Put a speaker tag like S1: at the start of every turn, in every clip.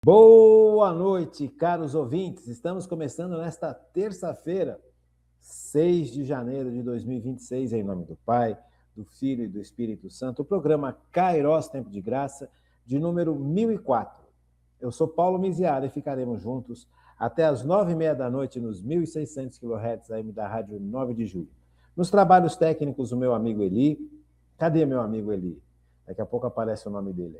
S1: Boa noite, caros ouvintes. Estamos começando nesta terça-feira, 6 de janeiro de 2026, em nome do Pai, do Filho e do Espírito Santo, o programa Kairos Tempo de Graça, de número 1004. Eu sou Paulo Miziara e ficaremos juntos até as 9h30 da noite nos 1.600 kHz AM da Rádio 9 de Julho. Nos trabalhos técnicos, o meu amigo Eli. Cadê meu amigo Eli? Daqui a pouco aparece o nome dele.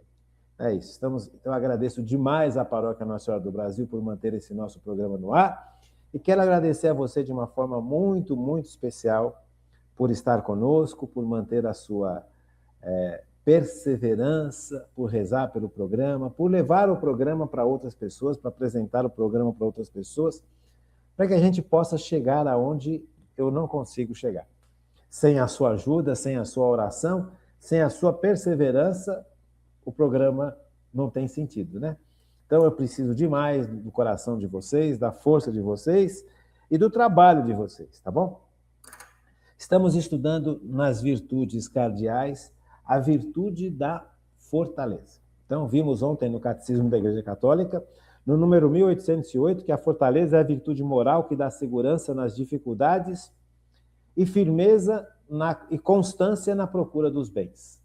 S1: É isso. Então, eu agradeço demais à Paróquia Nossa Senhora do Brasil por manter esse nosso programa no ar e quero agradecer a você de uma forma muito, muito especial por estar conosco, por manter a sua perseverança, por rezar pelo programa, por levar o programa para outras pessoas, para apresentar o programa para outras pessoas, para que a gente possa chegar aonde eu não consigo chegar. Sem a sua ajuda, sem a sua oração, sem a sua perseverança, o programa não tem sentido, né? Então eu preciso demais do coração de vocês, da força de vocês e do trabalho de vocês, tá bom? Estamos estudando nas virtudes cardeais a virtude da fortaleza. Então vimos ontem no Catecismo da Igreja Católica, no número 1808, que a fortaleza é a virtude moral que dá segurança nas dificuldades e firmeza e constância na procura dos bens.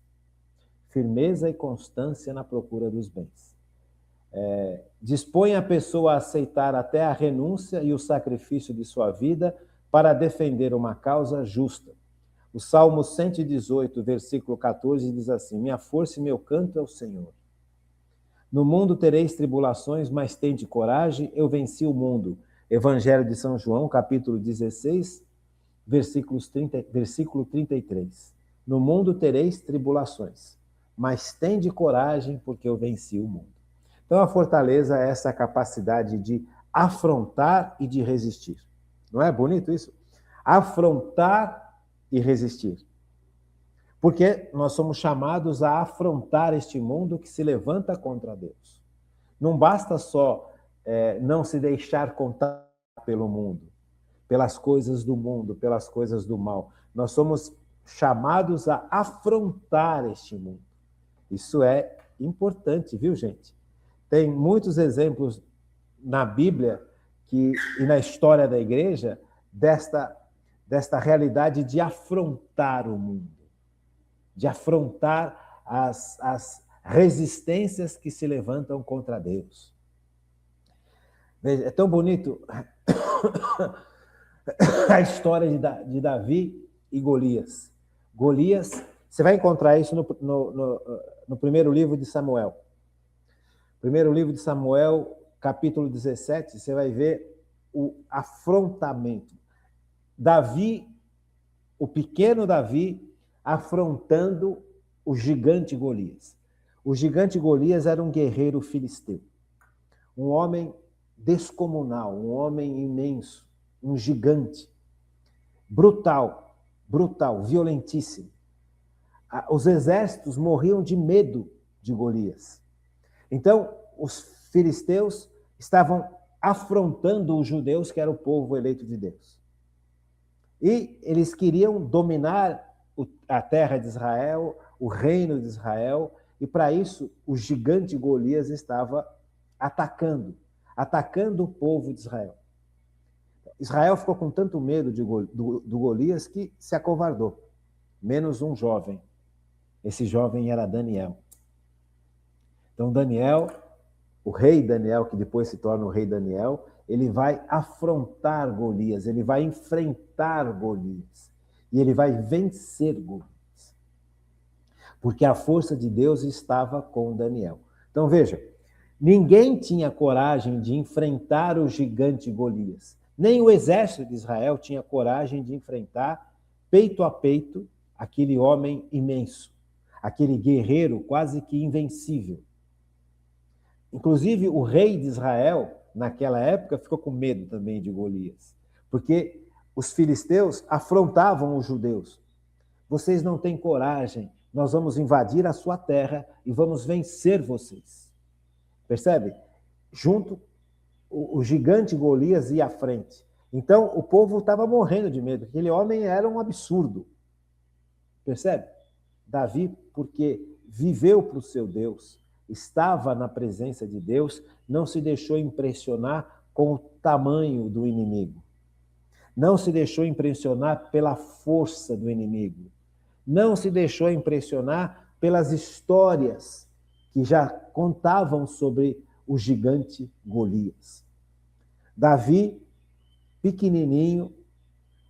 S1: Firmeza e constância na procura dos bens. Dispõe a pessoa a aceitar até a renúncia e o sacrifício de sua vida para defender uma causa justa. O Salmo 118, versículo 14, diz assim: minha força e meu canto é o Senhor. No mundo tereis tribulações, mas tende coragem, eu venci o mundo. Evangelho de São João, capítulo 16, versículo 33. No mundo tereis tribulações, mas tende coragem, porque eu venci o mundo. Então, a fortaleza é essa capacidade de afrontar e de resistir. Não é bonito isso? Afrontar e resistir. Porque nós somos chamados a afrontar este mundo que se levanta contra Deus. Não basta só não se deixar contar pelo mundo, pelas coisas do mundo, pelas coisas do mal. Nós somos chamados a afrontar este mundo. Isso é importante, viu, gente? Tem muitos exemplos na Bíblia e na história da Igreja desta realidade de afrontar o mundo, de afrontar as resistências que se levantam contra Deus. Veja, é tão bonito a história de Davi e Golias. Golias, você vai encontrar isso no primeiro livro de Samuel. Primeiro livro de Samuel, capítulo 17, você vai ver o afrontamento. Davi, o pequeno Davi, afrontando o gigante Golias. O gigante Golias era um guerreiro filisteu, um homem descomunal, um homem imenso, um gigante, brutal, violentíssimo. Os exércitos morriam de medo de Golias. Então, os filisteus estavam afrontando os judeus, que era o povo eleito de Deus. E eles queriam dominar a terra de Israel, o reino de Israel, e para isso o gigante Golias estava atacando o povo de Israel. Israel ficou com tanto medo do Golias que se acovardou, menos um jovem. Esse jovem era Daniel. Então Daniel, o rei Daniel, que depois se torna o rei Daniel, ele vai afrontar Golias, ele vai enfrentar Golias, e ele vai vencer Golias. Porque a força de Deus estava com Daniel. Então veja, ninguém tinha coragem de enfrentar o gigante Golias. Nem o exército de Israel tinha coragem de enfrentar, peito a peito, aquele homem imenso, aquele guerreiro quase que invencível. Inclusive, o rei de Israel, naquela época, ficou com medo também de Golias, porque os filisteus afrontavam os judeus. Vocês não têm coragem, nós vamos invadir a sua terra e vamos vencer vocês. Percebe? Junto, o gigante Golias ia à frente. Então, o povo estava morrendo de medo. Aquele homem era um absurdo. Percebe? Davi, porque viveu para o seu Deus, estava na presença de Deus, não se deixou impressionar com o tamanho do inimigo. Não se deixou impressionar pela força do inimigo. Não se deixou impressionar pelas histórias que já contavam sobre o gigante Golias. Davi, pequenininho,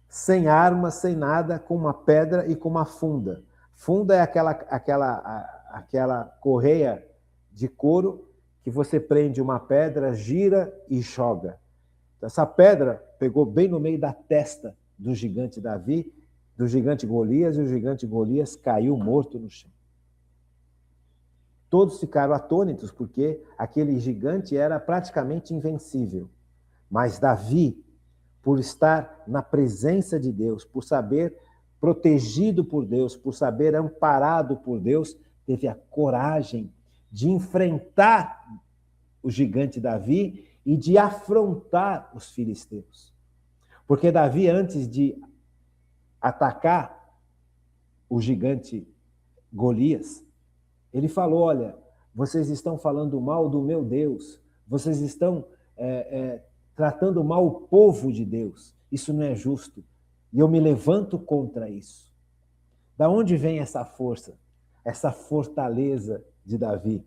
S1: sem arma, sem nada, com uma pedra e com uma funda. Funda é aquela correia de couro que você prende uma pedra, gira e joga. Então, essa pedra pegou bem no meio da testa do gigante Davi, do gigante Golias, e o gigante Golias caiu morto no chão. Todos ficaram atônitos, porque aquele gigante era praticamente invencível. Mas Davi, por estar na presença de Deus, por saber protegido por Deus, por saber amparado por Deus, teve a coragem de enfrentar o gigante Davi e de afrontar os filisteus. Porque Davi, antes de atacar o gigante Golias, ele falou: olha, vocês estão falando mal do meu Deus, vocês estão tratando mal o povo de Deus, isso não é justo, e eu me levanto contra isso. Da onde vem essa força, essa fortaleza de Davi?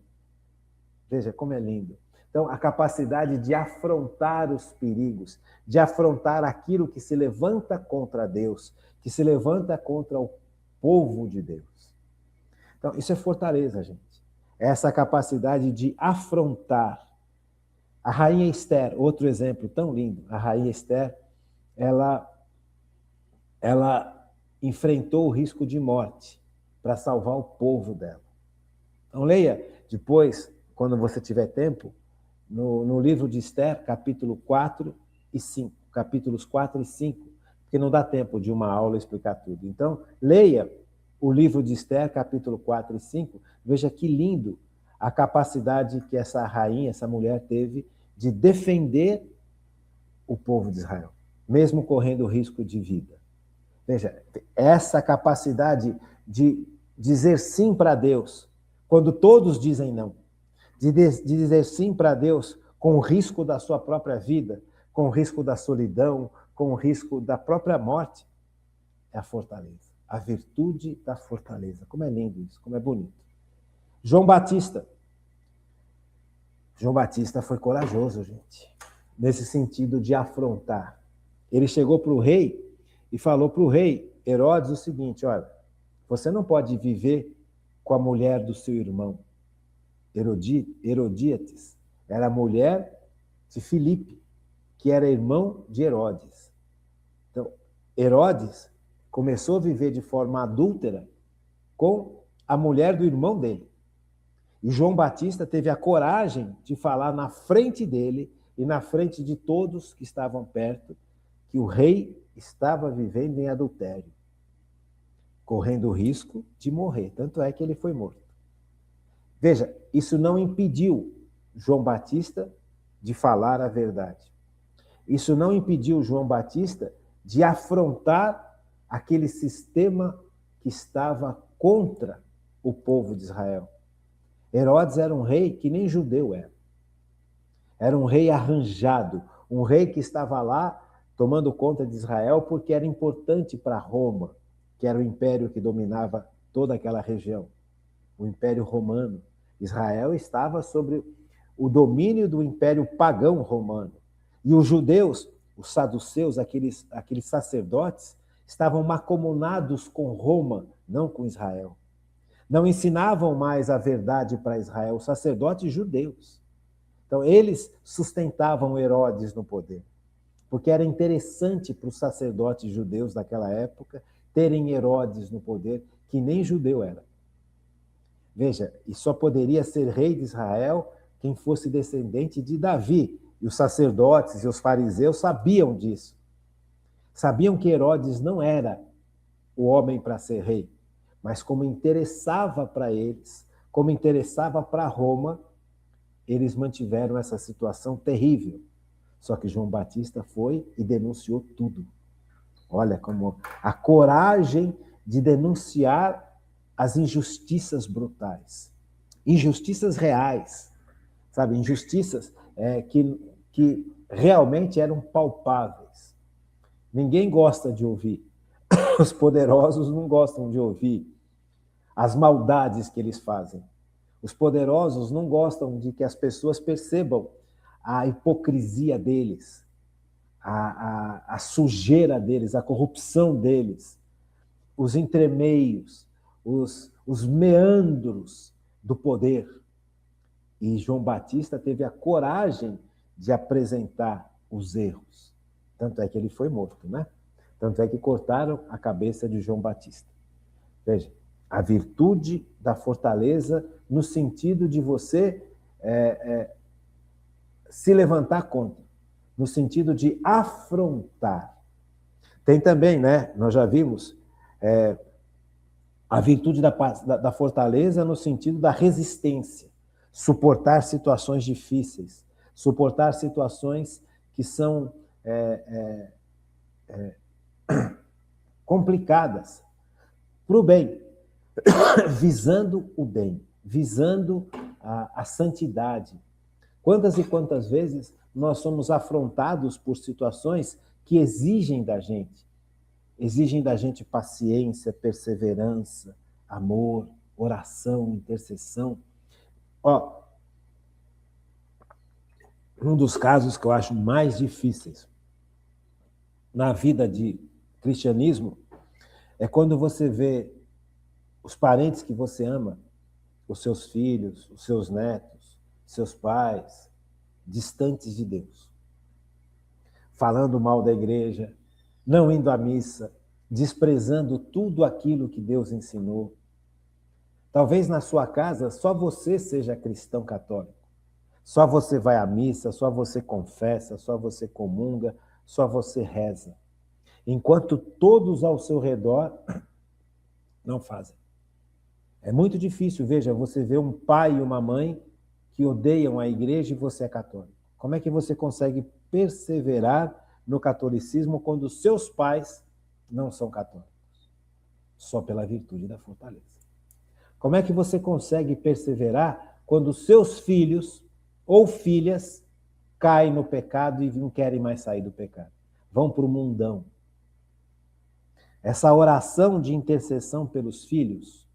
S1: Veja como é lindo. Então, a capacidade de afrontar os perigos, de afrontar aquilo que se levanta contra Deus, que se levanta contra o povo de Deus. Então, isso é fortaleza, gente. Essa capacidade de afrontar. A rainha Esther, outro exemplo tão lindo. A rainha Esther, ela enfrentou o risco de morte para salvar o povo dela. Então, leia depois, quando você tiver tempo, no livro de Esther, capítulo 4 e 5, capítulos 4 e 5, porque não dá tempo de uma aula explicar tudo. Então, leia o livro de Esther, capítulo 4 e 5, veja que lindo a capacidade que essa rainha, essa mulher teve de defender o povo de Israel, mesmo correndo risco de vida. Veja, essa capacidade de dizer sim para Deus, quando todos dizem não, de dizer sim para Deus com o risco da sua própria vida, com o risco da solidão, com o risco da própria morte, é a fortaleza, a virtude da fortaleza. Como é lindo isso, como é bonito. João Batista foi corajoso, gente, nesse sentido de afrontar. Ele chegou para o rei e falou para o rei Herodes o seguinte: olha, você não pode viver com a mulher do seu irmão. Herodíates era a mulher de Filipe, que era irmão de Herodes. Então, Herodes começou a viver de forma adúltera com a mulher do irmão dele. E João Batista teve a coragem de falar na frente dele e na frente de todos que estavam perto que o rei estava vivendo em adultério, correndo o risco de morrer. Tanto é que ele foi morto. Veja, isso não impediu João Batista de falar a verdade. Isso não impediu João Batista de afrontar aquele sistema que estava contra o povo de Israel. Herodes era um rei que nem judeu era. Era um rei arranjado, um rei que estava lá tomando conta de Israel porque era importante para Roma, que era o império que dominava toda aquela região, o Império Romano. Israel estava sobre o domínio do Império Pagão Romano. E os judeus, os saduceus, aqueles sacerdotes, estavam mancomunados com Roma, não com Israel. Não ensinavam mais a verdade para Israel, os sacerdotes judeus. Então, eles sustentavam Herodes no poder, porque era interessante para os sacerdotes judeus daquela época terem Herodes no poder, que nem judeu era. Veja, e só poderia ser rei de Israel quem fosse descendente de Davi. E os sacerdotes e os fariseus sabiam disso. Sabiam que Herodes não era o homem para ser rei, mas como interessava para eles, como interessava para Roma, eles mantiveram essa situação terrível. Só que João Batista foi e denunciou tudo. Olha como a coragem de denunciar as injustiças brutais. injustiças reais, sabe? Injustiças que realmente eram palpáveis. Ninguém gosta de ouvir. Os poderosos não gostam de ouvir as maldades que eles fazem. Os poderosos não gostam de que as pessoas percebam a hipocrisia deles, a sujeira deles, a corrupção deles, os entremeios, os meandros do poder. E João Batista teve a coragem de apresentar os erros. Tanto é que ele foi morto, né? Tanto é que cortaram a cabeça de João Batista. Veja, a virtude da fortaleza no sentido de você se levantar contra, no sentido de afrontar. Tem também, né? Nós já vimos a virtude da fortaleza no sentido da resistência, suportar situações difíceis, suportar situações que são complicadas para o bem, visando o bem, visando a santidade. Quantas e quantas vezes nós somos afrontados por situações que exigem da gente paciência, perseverança, amor, oração, intercessão. Um dos casos que eu acho mais difíceis na vida de cristianismo é quando você vê os parentes que você ama, os seus filhos, os seus netos, seus pais, distantes de Deus, falando mal da igreja, não indo à missa, desprezando tudo aquilo que Deus ensinou. Talvez na sua casa só você seja cristão católico. Só você vai à missa, só você confessa, só você comunga, só você reza. Enquanto todos ao seu redor não fazem. É muito difícil, veja, você vê um pai e uma mãe que odeiam a igreja e você é católico. Como é que você consegue perseverar no catolicismo quando os seus pais não são católicos? Só pela virtude da fortaleza. Como é que você consegue perseverar quando os seus filhos ou filhas caem no pecado e não querem mais sair do pecado? Vão para o mundão. Essa oração de intercessão pelos filhos,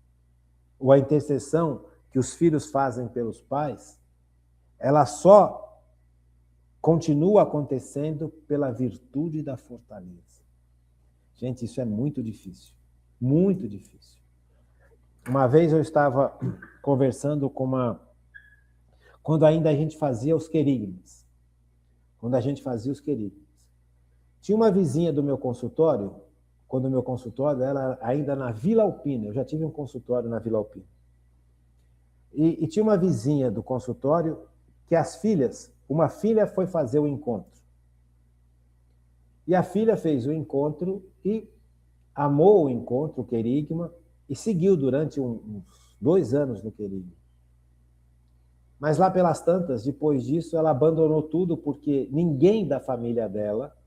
S1: ou a intercessão que os filhos fazem pelos pais, ela só continua acontecendo pela virtude da fortaleza. Gente, isso é muito difícil. Muito difícil. Uma vez eu estava conversando com quando ainda a gente fazia os querigmas. Tinha uma vizinha do meu consultório, quando o meu consultório era ainda na Vila Alpina. Eu já tive um consultório na Vila Alpina. E tinha uma vizinha do consultório que uma filha foi fazer o encontro. E a filha fez o encontro e amou o encontro, o querigma, e seguiu durante uns 2 anos no querigma. Mas lá pelas tantas, depois disso, ela abandonou tudo porque ninguém da família dela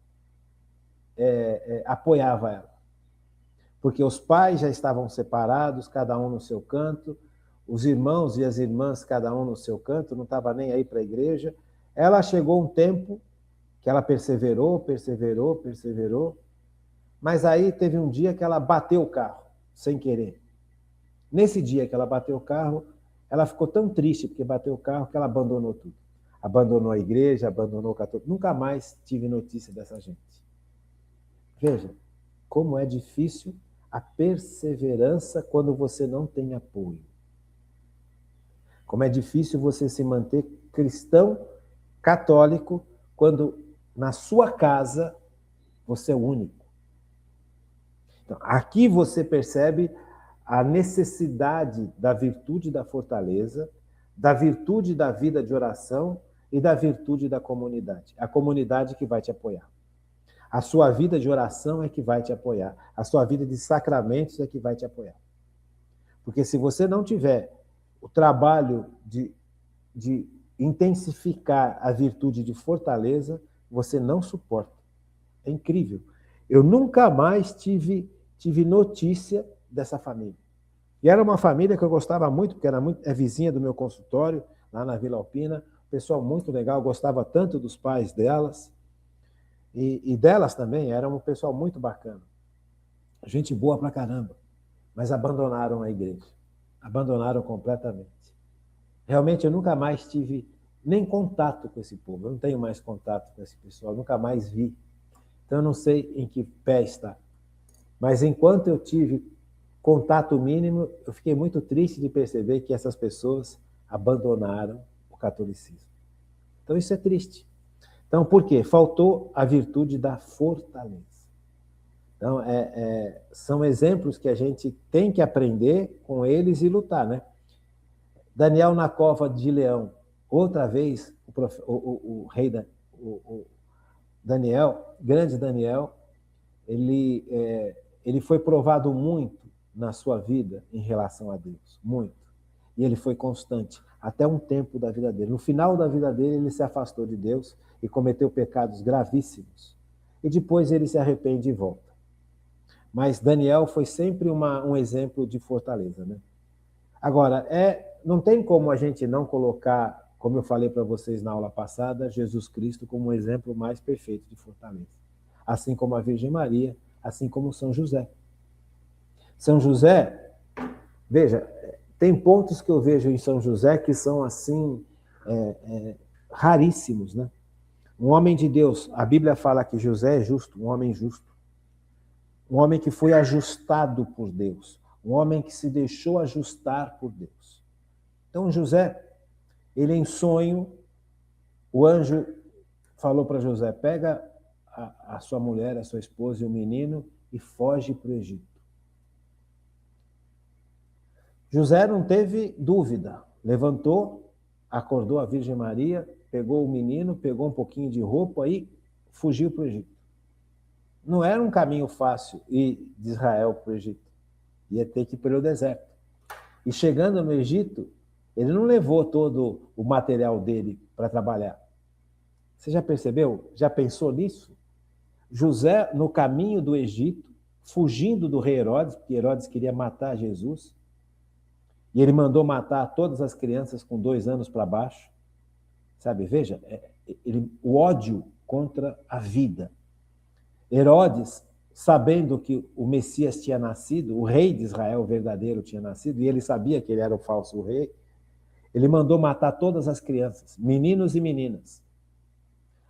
S1: apoiava ela. Porque os pais já estavam separados, cada um no seu canto, os irmãos e as irmãs, cada um no seu canto, não estava nem aí para a igreja. Ela chegou um tempo que ela perseverou, mas aí teve um dia que ela bateu o carro, sem querer. Nesse dia que ela bateu o carro, ela ficou tão triste porque bateu o carro que ela abandonou tudo. Abandonou a igreja, abandonou o católico. Nunca mais tive notícia dessa gente. Veja, como é difícil a perseverança quando você não tem apoio. Como é difícil você se manter cristão, católico, quando na sua casa você é o único. Então, aqui você percebe a necessidade da virtude da fortaleza, da virtude da vida de oração e da virtude da comunidade. A comunidade que vai te apoiar. A sua vida de oração é que vai te apoiar. A sua vida de sacramentos é que vai te apoiar. Porque se você não tiver o trabalho de intensificar a virtude de fortaleza, você não suporta. É incrível. Eu nunca mais tive notícia dessa família. E era uma família que eu gostava muito, porque é vizinha do meu consultório, lá na Vila Alpina, pessoal muito legal, gostava tanto dos pais delas, e delas também, era um pessoal muito bacana. Gente boa pra caramba, mas abandonaram a igreja. Abandonaram completamente. Realmente eu nunca mais tive nem contato com esse povo, eu não tenho mais contato com esse pessoal, nunca mais vi. Então eu não sei em que pé está. Mas enquanto eu tive contato mínimo, eu fiquei muito triste de perceber que essas pessoas abandonaram o catolicismo. Então isso é triste. Então por quê? Faltou a virtude da fortaleza. Então são exemplos que a gente tem que aprender com eles e lutar, né? Daniel na cova de leão. Outra vez, o rei Daniel, grande Daniel, ele foi provado muito na sua vida em relação a Deus, muito. E ele foi constante, até um tempo da vida dele. No final da vida dele, ele se afastou de Deus e cometeu pecados gravíssimos. E depois ele se arrepende e volta. Mas Daniel foi sempre um exemplo de fortaleza, né? Agora, não tem como a gente não colocar, como eu falei para vocês na aula passada, Jesus Cristo como um exemplo mais perfeito de fortaleza. Assim como a Virgem Maria, assim como São José. São José, veja, tem pontos que eu vejo em São José que são assim, raríssimos, né? Um homem de Deus, a Bíblia fala que José é justo, um homem justo. Um homem que foi ajustado por Deus. Um homem que se deixou ajustar por Deus. Então, José, ele em sonho, o anjo falou para José, pega a sua mulher, a sua esposa e o menino e foge para o Egito. José não teve dúvida, levantou, acordou a Virgem Maria, pegou o menino, pegou um pouquinho de roupa e fugiu para o Egito. Não era um caminho fácil ir de Israel para o Egito. Ia ter que ir pelo deserto. E chegando no Egito, ele não levou todo o material dele para trabalhar. Você já percebeu? Já pensou nisso? José, no caminho do Egito, fugindo do rei Herodes, porque Herodes queria matar Jesus, e ele mandou matar todas as crianças com 2 anos para baixo. Sabe, veja, o ódio contra a vida. Herodes, sabendo que o Messias tinha nascido, o rei de Israel verdadeiro tinha nascido, e ele sabia que ele era o falso rei, ele mandou matar todas as crianças, meninos e meninas,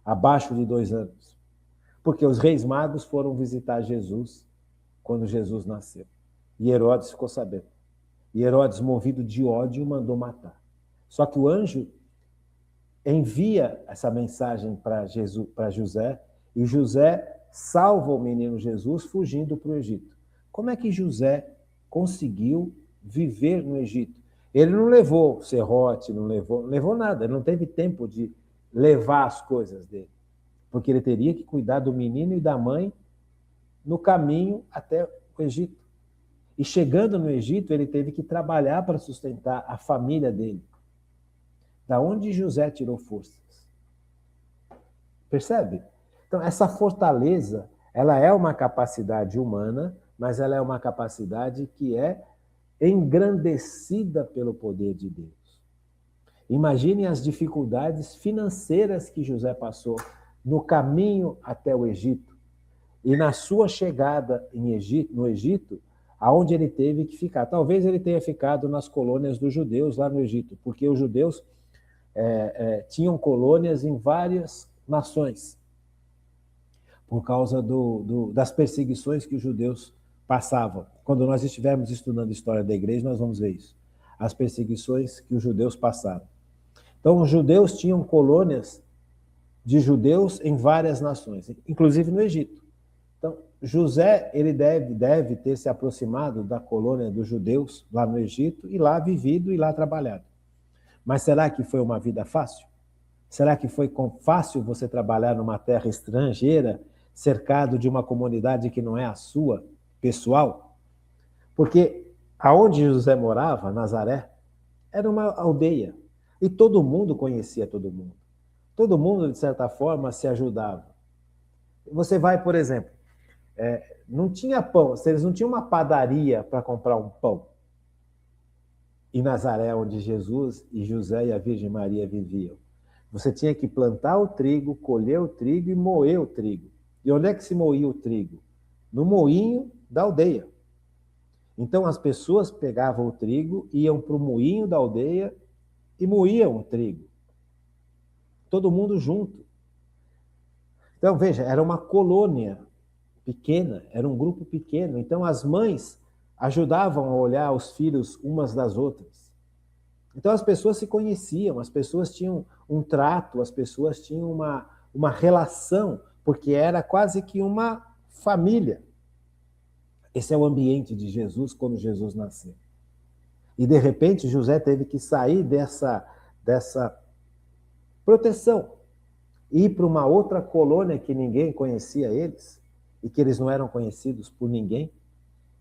S1: abaixo de 2 anos. Porque os reis magos foram visitar Jesus quando Jesus nasceu. E Herodes ficou sabendo. E Herodes, movido de ódio, mandou matar. Só que o anjo envia essa mensagem para José, e José salva o menino Jesus fugindo para o Egito. Como é que José conseguiu viver no Egito? Ele não levou serrote, não levou nada, ele não teve tempo de levar as coisas dele, porque ele teria que cuidar do menino e da mãe no caminho até o Egito. E chegando no Egito, ele teve que trabalhar para sustentar a família dele. Da onde José tirou forças? Percebe? Então, essa fortaleza, ela é uma capacidade humana, mas ela é uma capacidade que é engrandecida pelo poder de Deus. Imaginem as dificuldades financeiras que José passou no caminho até o Egito e na sua chegada no Egito, aonde ele teve que ficar. Talvez ele tenha ficado nas colônias dos judeus lá no Egito, porque os judeus tinham colônias em várias nações, por causa das perseguições que os judeus passavam. Quando nós estivermos estudando a história da igreja, nós vamos ver isso. As perseguições que os judeus passaram. Então, os judeus tinham colônias de judeus em várias nações, inclusive no Egito. Então, José, ele deve ter se aproximado da colônia dos judeus lá no Egito e lá vivido e lá trabalhado. Mas será que foi uma vida fácil? Será que foi fácil você trabalhar numa terra estrangeira, cercado de uma comunidade que não é a sua, pessoal? Porque aonde José morava, Nazaré, era uma aldeia. E todo mundo conhecia todo mundo. Todo mundo, de certa forma, se ajudava. Você vai, por exemplo, não tinha pão, eles não tinham uma padaria para comprar um pão. em Nazaré, onde Jesus e José e a Virgem Maria viviam. Você tinha que plantar o trigo, colher o trigo e moer o trigo. E onde é que se moía o trigo? No moinho da aldeia. Então as pessoas pegavam o trigo, iam para o moinho da aldeia e moíam o trigo. Todo mundo junto. Então, veja, era uma colônia pequena, era um grupo pequeno. Então as mães ajudavam a olhar os filhos umas das outras. Então as pessoas se conheciam, as pessoas tinham um trato, as pessoas tinham uma relação, porque era quase que uma família. Esse é o ambiente de Jesus quando Jesus nasceu. E de repente José teve que sair dessa proteção, ir para uma outra colônia que ninguém conhecia eles, e que eles não eram conhecidos por ninguém,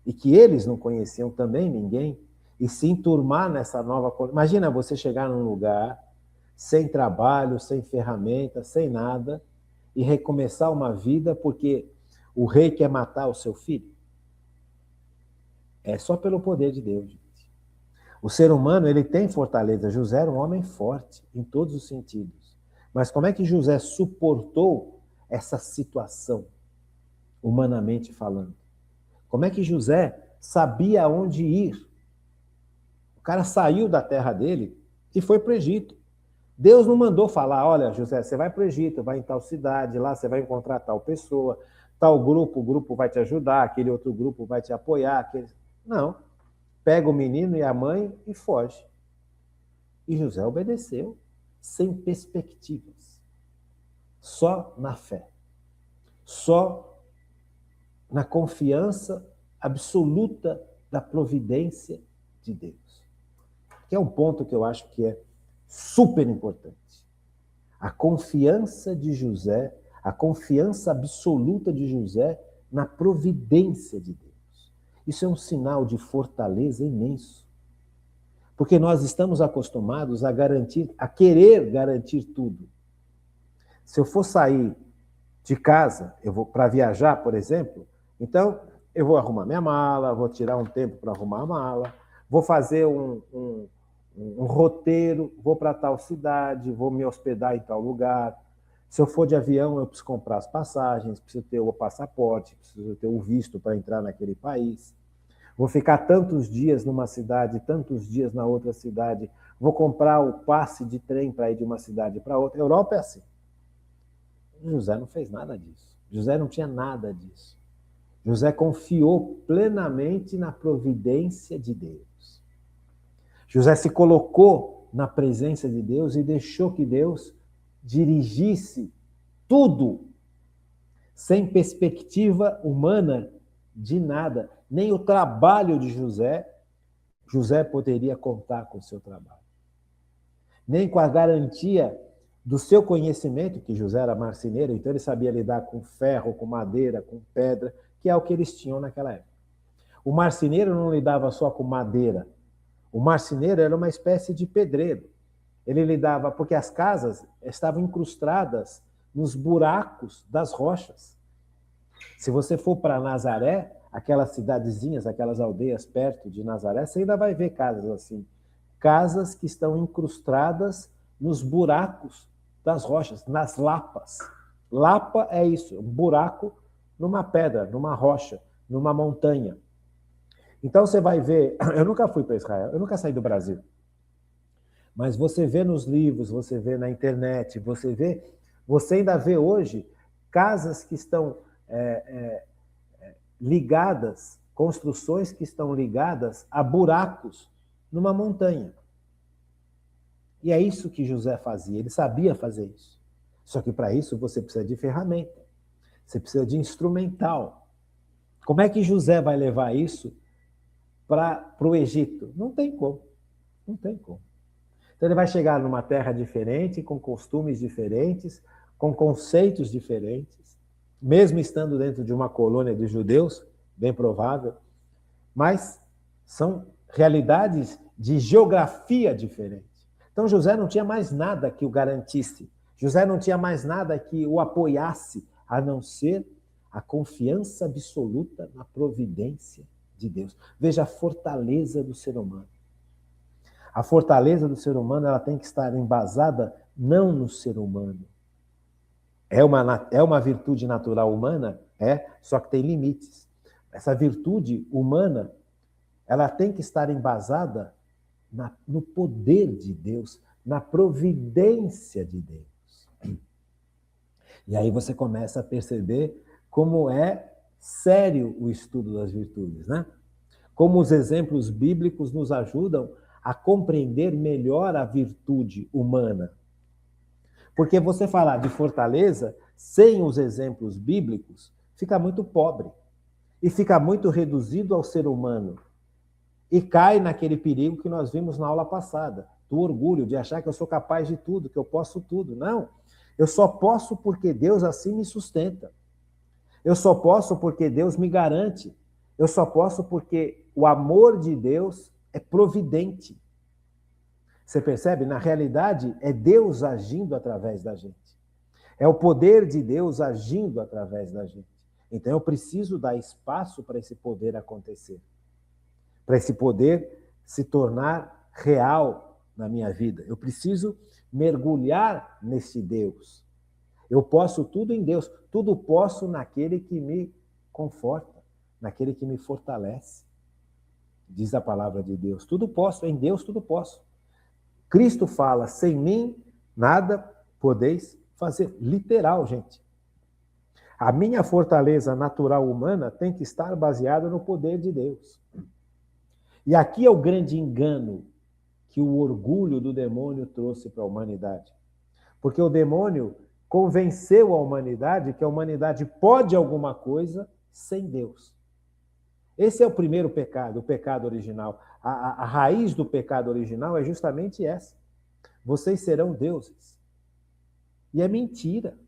S1: e que eles não conheciam também ninguém, e se enturmar nessa nova colônia. Imagina você chegar num lugar sem trabalho, sem ferramenta, sem nada, e recomeçar uma vida porque o rei quer matar o seu filho. É só pelo poder de Deus, gente. O ser humano, ele tem fortaleza. José era um homem forte em todos os sentidos. Mas como é que José suportou essa situação, humanamente falando? Como é que José sabia aonde ir? O cara saiu da terra dele e foi para o Egito. Deus não mandou falar, olha, José, você vai para o Egito, vai em tal cidade, lá você vai encontrar tal pessoa, tal grupo, o grupo vai te ajudar, aquele outro grupo vai te apoiar. Aquele... Não. Pega o menino e a mãe e foge. E José obedeceu, sem perspectivas. Só na fé. Só na confiança absoluta da providência de Deus. Que é um ponto que eu acho que é super importante. A confiança de José, a confiança absoluta de José na providência de Deus. Isso é um sinal de fortaleza imenso. Porque nós estamos acostumados a garantir, a querer garantir tudo. Se eu for sair de casa, eu vou para viajar, por exemplo, então eu vou arrumar minha mala, vou tirar um tempo para arrumar a mala, vou fazer um roteiro, vou para tal cidade, vou me hospedar em tal lugar. Se eu for de avião, eu preciso comprar as passagens, preciso ter o passaporte, preciso ter o visto para entrar naquele país. Vou ficar tantos dias numa cidade, tantos dias na outra cidade. Vou comprar o passe de trem para ir de uma cidade para outra. A Europa é assim. José não fez nada disso. José não tinha nada disso. José confiou plenamente na providência de Deus. José se colocou na presença de Deus e deixou que Deus dirigisse tudo, sem perspectiva humana de nada. Nem o trabalho de José poderia contar com o seu trabalho. Nem com a garantia do seu conhecimento, que José era marceneiro, então ele sabia lidar com ferro, com madeira, com pedra, que é o que eles tinham naquela época. O marceneiro não lidava só com madeira. O marceneiro era uma espécie de pedreiro. Ele lidava, porque as casas estavam incrustadas nos buracos das rochas. Se você for para Nazaré, aquelas cidadezinhas, aquelas aldeias perto de Nazaré, você ainda vai ver casas assim. Casas que estão incrustadas nos buracos das rochas, nas lapas. Lapa é isso, um buraco numa pedra, numa rocha, numa montanha. Então você vai ver, eu nunca fui para Israel, eu nunca saí do Brasil, mas você vê nos livros, você vê na internet, você ainda vê hoje casas que estão ligadas, construções que estão ligadas a buracos numa montanha. E é isso que José fazia, ele sabia fazer isso. Só que para isso você precisa de ferramenta, você precisa de instrumental. Como é que José vai levar isso para o Egito? Não tem como, não tem como. Então ele vai chegar numa terra diferente, com costumes diferentes, com conceitos diferentes, mesmo estando dentro de uma colônia de judeus, bem provável, mas são realidades de geografia diferente. Então José não tinha mais nada que o garantisse, José não tinha mais nada que o apoiasse, a não ser a confiança absoluta na providência de Deus. Veja a fortaleza do ser humano. A fortaleza do ser humano ela tem que estar embasada não no ser humano. É uma virtude natural humana? Só que tem limites. Essa virtude humana ela tem que estar embasada no poder de Deus, na providência de Deus. E aí você começa a perceber como é sério o estudo das virtudes, né? Como os exemplos bíblicos nos ajudam a compreender melhor a virtude humana. Porque você falar de fortaleza sem os exemplos bíblicos fica muito pobre e fica muito reduzido ao ser humano. E cai naquele perigo que nós vimos na aula passada, do orgulho, de achar que eu sou capaz de tudo, que eu posso tudo. Não, eu só posso porque Deus assim me sustenta. Eu só posso porque Deus me garante. Eu só posso porque o amor de Deus é providente. Você percebe? Na realidade, é Deus agindo através da gente. É o poder de Deus agindo através da gente. Então eu preciso dar espaço para esse poder acontecer. Para esse poder se tornar real na minha vida. Eu preciso mergulhar nesse Deus. Eu posso tudo em Deus. Tudo posso naquele que me conforta, naquele que me fortalece. Diz a palavra de Deus. Tudo posso, em Deus tudo posso. Cristo fala, sem mim nada podeis fazer. Literal, gente. A minha fortaleza natural humana tem que estar baseada no poder de Deus. E aqui é o grande engano que o orgulho do demônio trouxe para a humanidade. Porque o demônio convenceu a humanidade que a humanidade pode alguma coisa sem Deus. Esse é o primeiro pecado, o pecado original. A raiz do pecado original é justamente essa. Vocês serão deuses. E é mentira.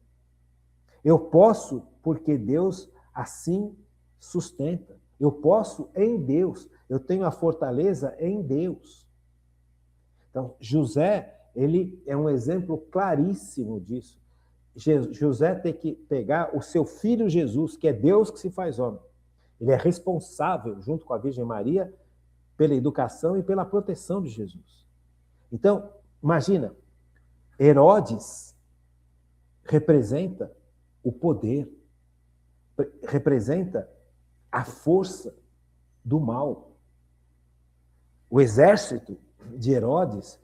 S1: Eu posso porque Deus assim sustenta. Eu posso em Deus. Eu tenho a fortaleza em Deus. Então, José, ele é um exemplo claríssimo disso. José tem que pegar o seu filho Jesus, que é Deus que se faz homem. Ele é responsável, junto com a Virgem Maria, pela educação e pela proteção de Jesus. Então, imagina, Herodes representa o poder, representa a força do mal. O exército de Herodes,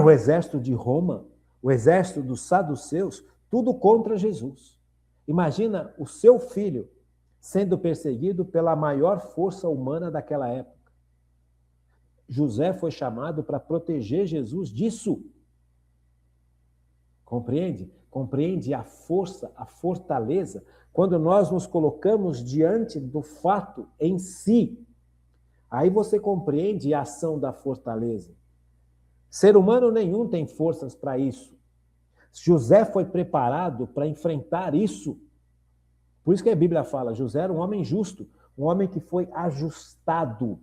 S1: o exército de Roma, o exército dos saduceus, tudo contra Jesus. Imagina o seu filho sendo perseguido pela maior força humana daquela época. José foi chamado para proteger Jesus disso. Compreende? Compreende a força, a fortaleza, quando nós nos colocamos diante do fato em si. Aí você compreende a ação da fortaleza. Ser humano nenhum tem forças para isso. José foi preparado para enfrentar isso. Por isso que a Bíblia fala, José era um homem justo, um homem que foi ajustado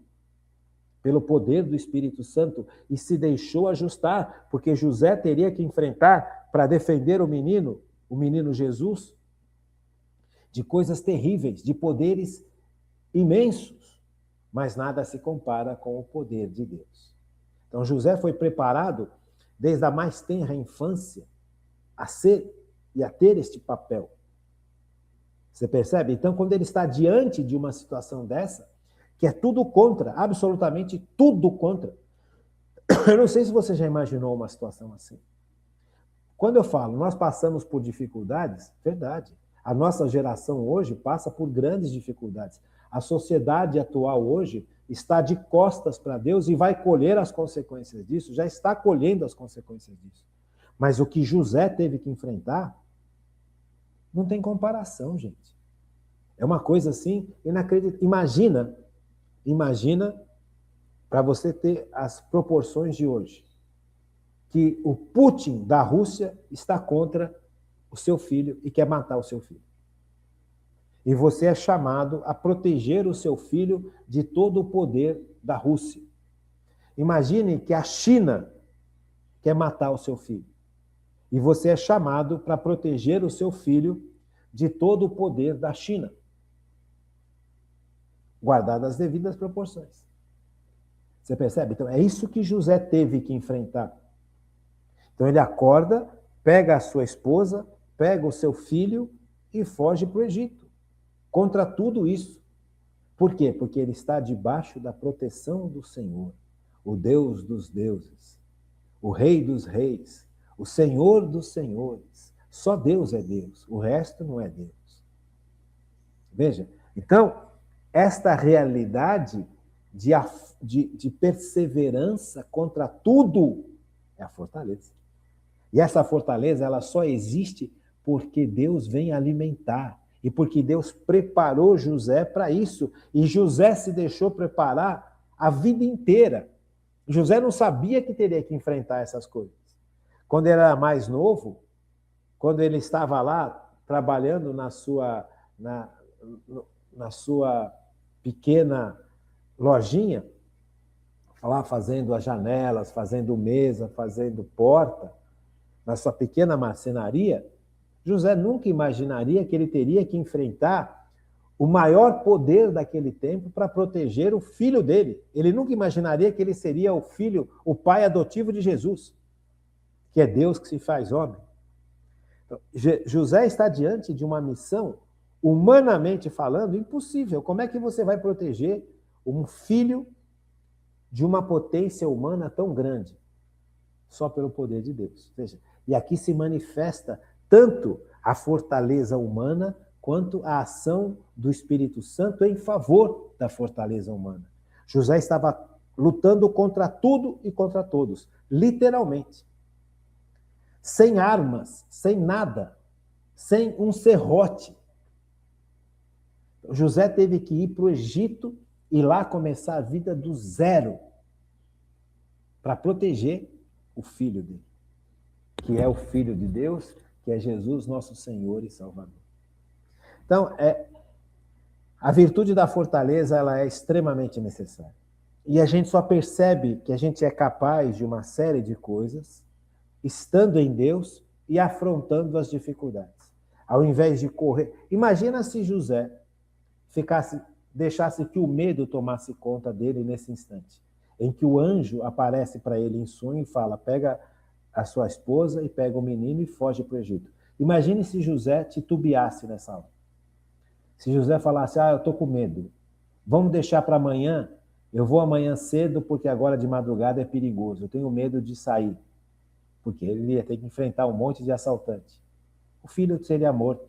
S1: pelo poder do Espírito Santo e se deixou ajustar, porque José teria que enfrentar, para defender o menino Jesus, de coisas terríveis, de poderes imensos, mas nada se compara com o poder de Deus. Então José foi preparado desde a mais tenra infância a ser e a ter este papel. Você percebe? Então, quando ele está diante de uma situação dessa, que é tudo contra, absolutamente tudo contra. Eu não sei se você já imaginou uma situação assim. Quando eu falo, nós passamos por dificuldades, verdade. A nossa geração hoje passa por grandes dificuldades. A sociedade atual hoje está de costas para Deus e vai colher as consequências disso, já está colhendo as consequências disso. Mas o que José teve que enfrentar, não tem comparação, gente. É uma coisa assim inacreditável. Imagina, para você ter as proporções de hoje, que o Putin da Rússia está contra o seu filho e quer matar o seu filho. E você é chamado a proteger o seu filho de todo o poder da Rússia. Imagine que a China quer matar o seu filho. E você é chamado para proteger o seu filho de todo o poder da China. Guardadas as devidas proporções. Você percebe? Então, é isso que José teve que enfrentar. Então, ele acorda, pega a sua esposa, pega o seu filho e foge para o Egito. Contra tudo isso. Por quê? Porque ele está debaixo da proteção do Senhor, o Deus dos deuses, o Rei dos reis, o Senhor dos senhores. Só Deus é Deus, o resto não é Deus. Veja, então, esta realidade de perseverança contra tudo é a fortaleza. E essa fortaleza, ela só existe porque Deus vem alimentar e porque Deus preparou José para isso. E José se deixou preparar a vida inteira. José não sabia que teria que enfrentar essas coisas. Quando ele era mais novo, quando ele estava lá trabalhando na sua pequena lojinha, lá fazendo as janelas, fazendo mesa, fazendo porta, na sua pequena marcenaria, José nunca imaginaria que ele teria que enfrentar o maior poder daquele tempo para proteger o filho dele. Ele nunca imaginaria que ele seria o filho, o pai adotivo de Jesus, que é Deus que se faz homem. Então, José está diante de uma missão, humanamente falando, impossível. Como é que você vai proteger um filho de uma potência humana tão grande? Só pelo poder de Deus. Veja, e aqui se manifesta tanto a fortaleza humana quanto a ação do Espírito Santo em favor da fortaleza humana. José estava lutando contra tudo e contra todos, literalmente. Sem armas, sem nada, sem um serrote. José teve que ir para o Egito e lá começar a vida do zero para proteger o filho dele, que é o Filho de Deus, que é Jesus, nosso Senhor e Salvador. Então, a virtude da fortaleza, ela é extremamente necessária. E a gente só percebe que a gente é capaz de uma série de coisas estando em Deus e afrontando as dificuldades. Ao invés de correr... Imagina se José deixasse que o medo tomasse conta dele nesse instante, em que o anjo aparece para ele em sonho e fala, pega a sua esposa e pega o menino e foge para o Egito. Imagine se José titubeasse nessa hora. Se José falasse, eu estou com medo, vamos deixar para amanhã, eu vou amanhã cedo porque agora de madrugada é perigoso, eu tenho medo de sair, porque ele ia ter que enfrentar um monte de assaltantes. O filho seria morto,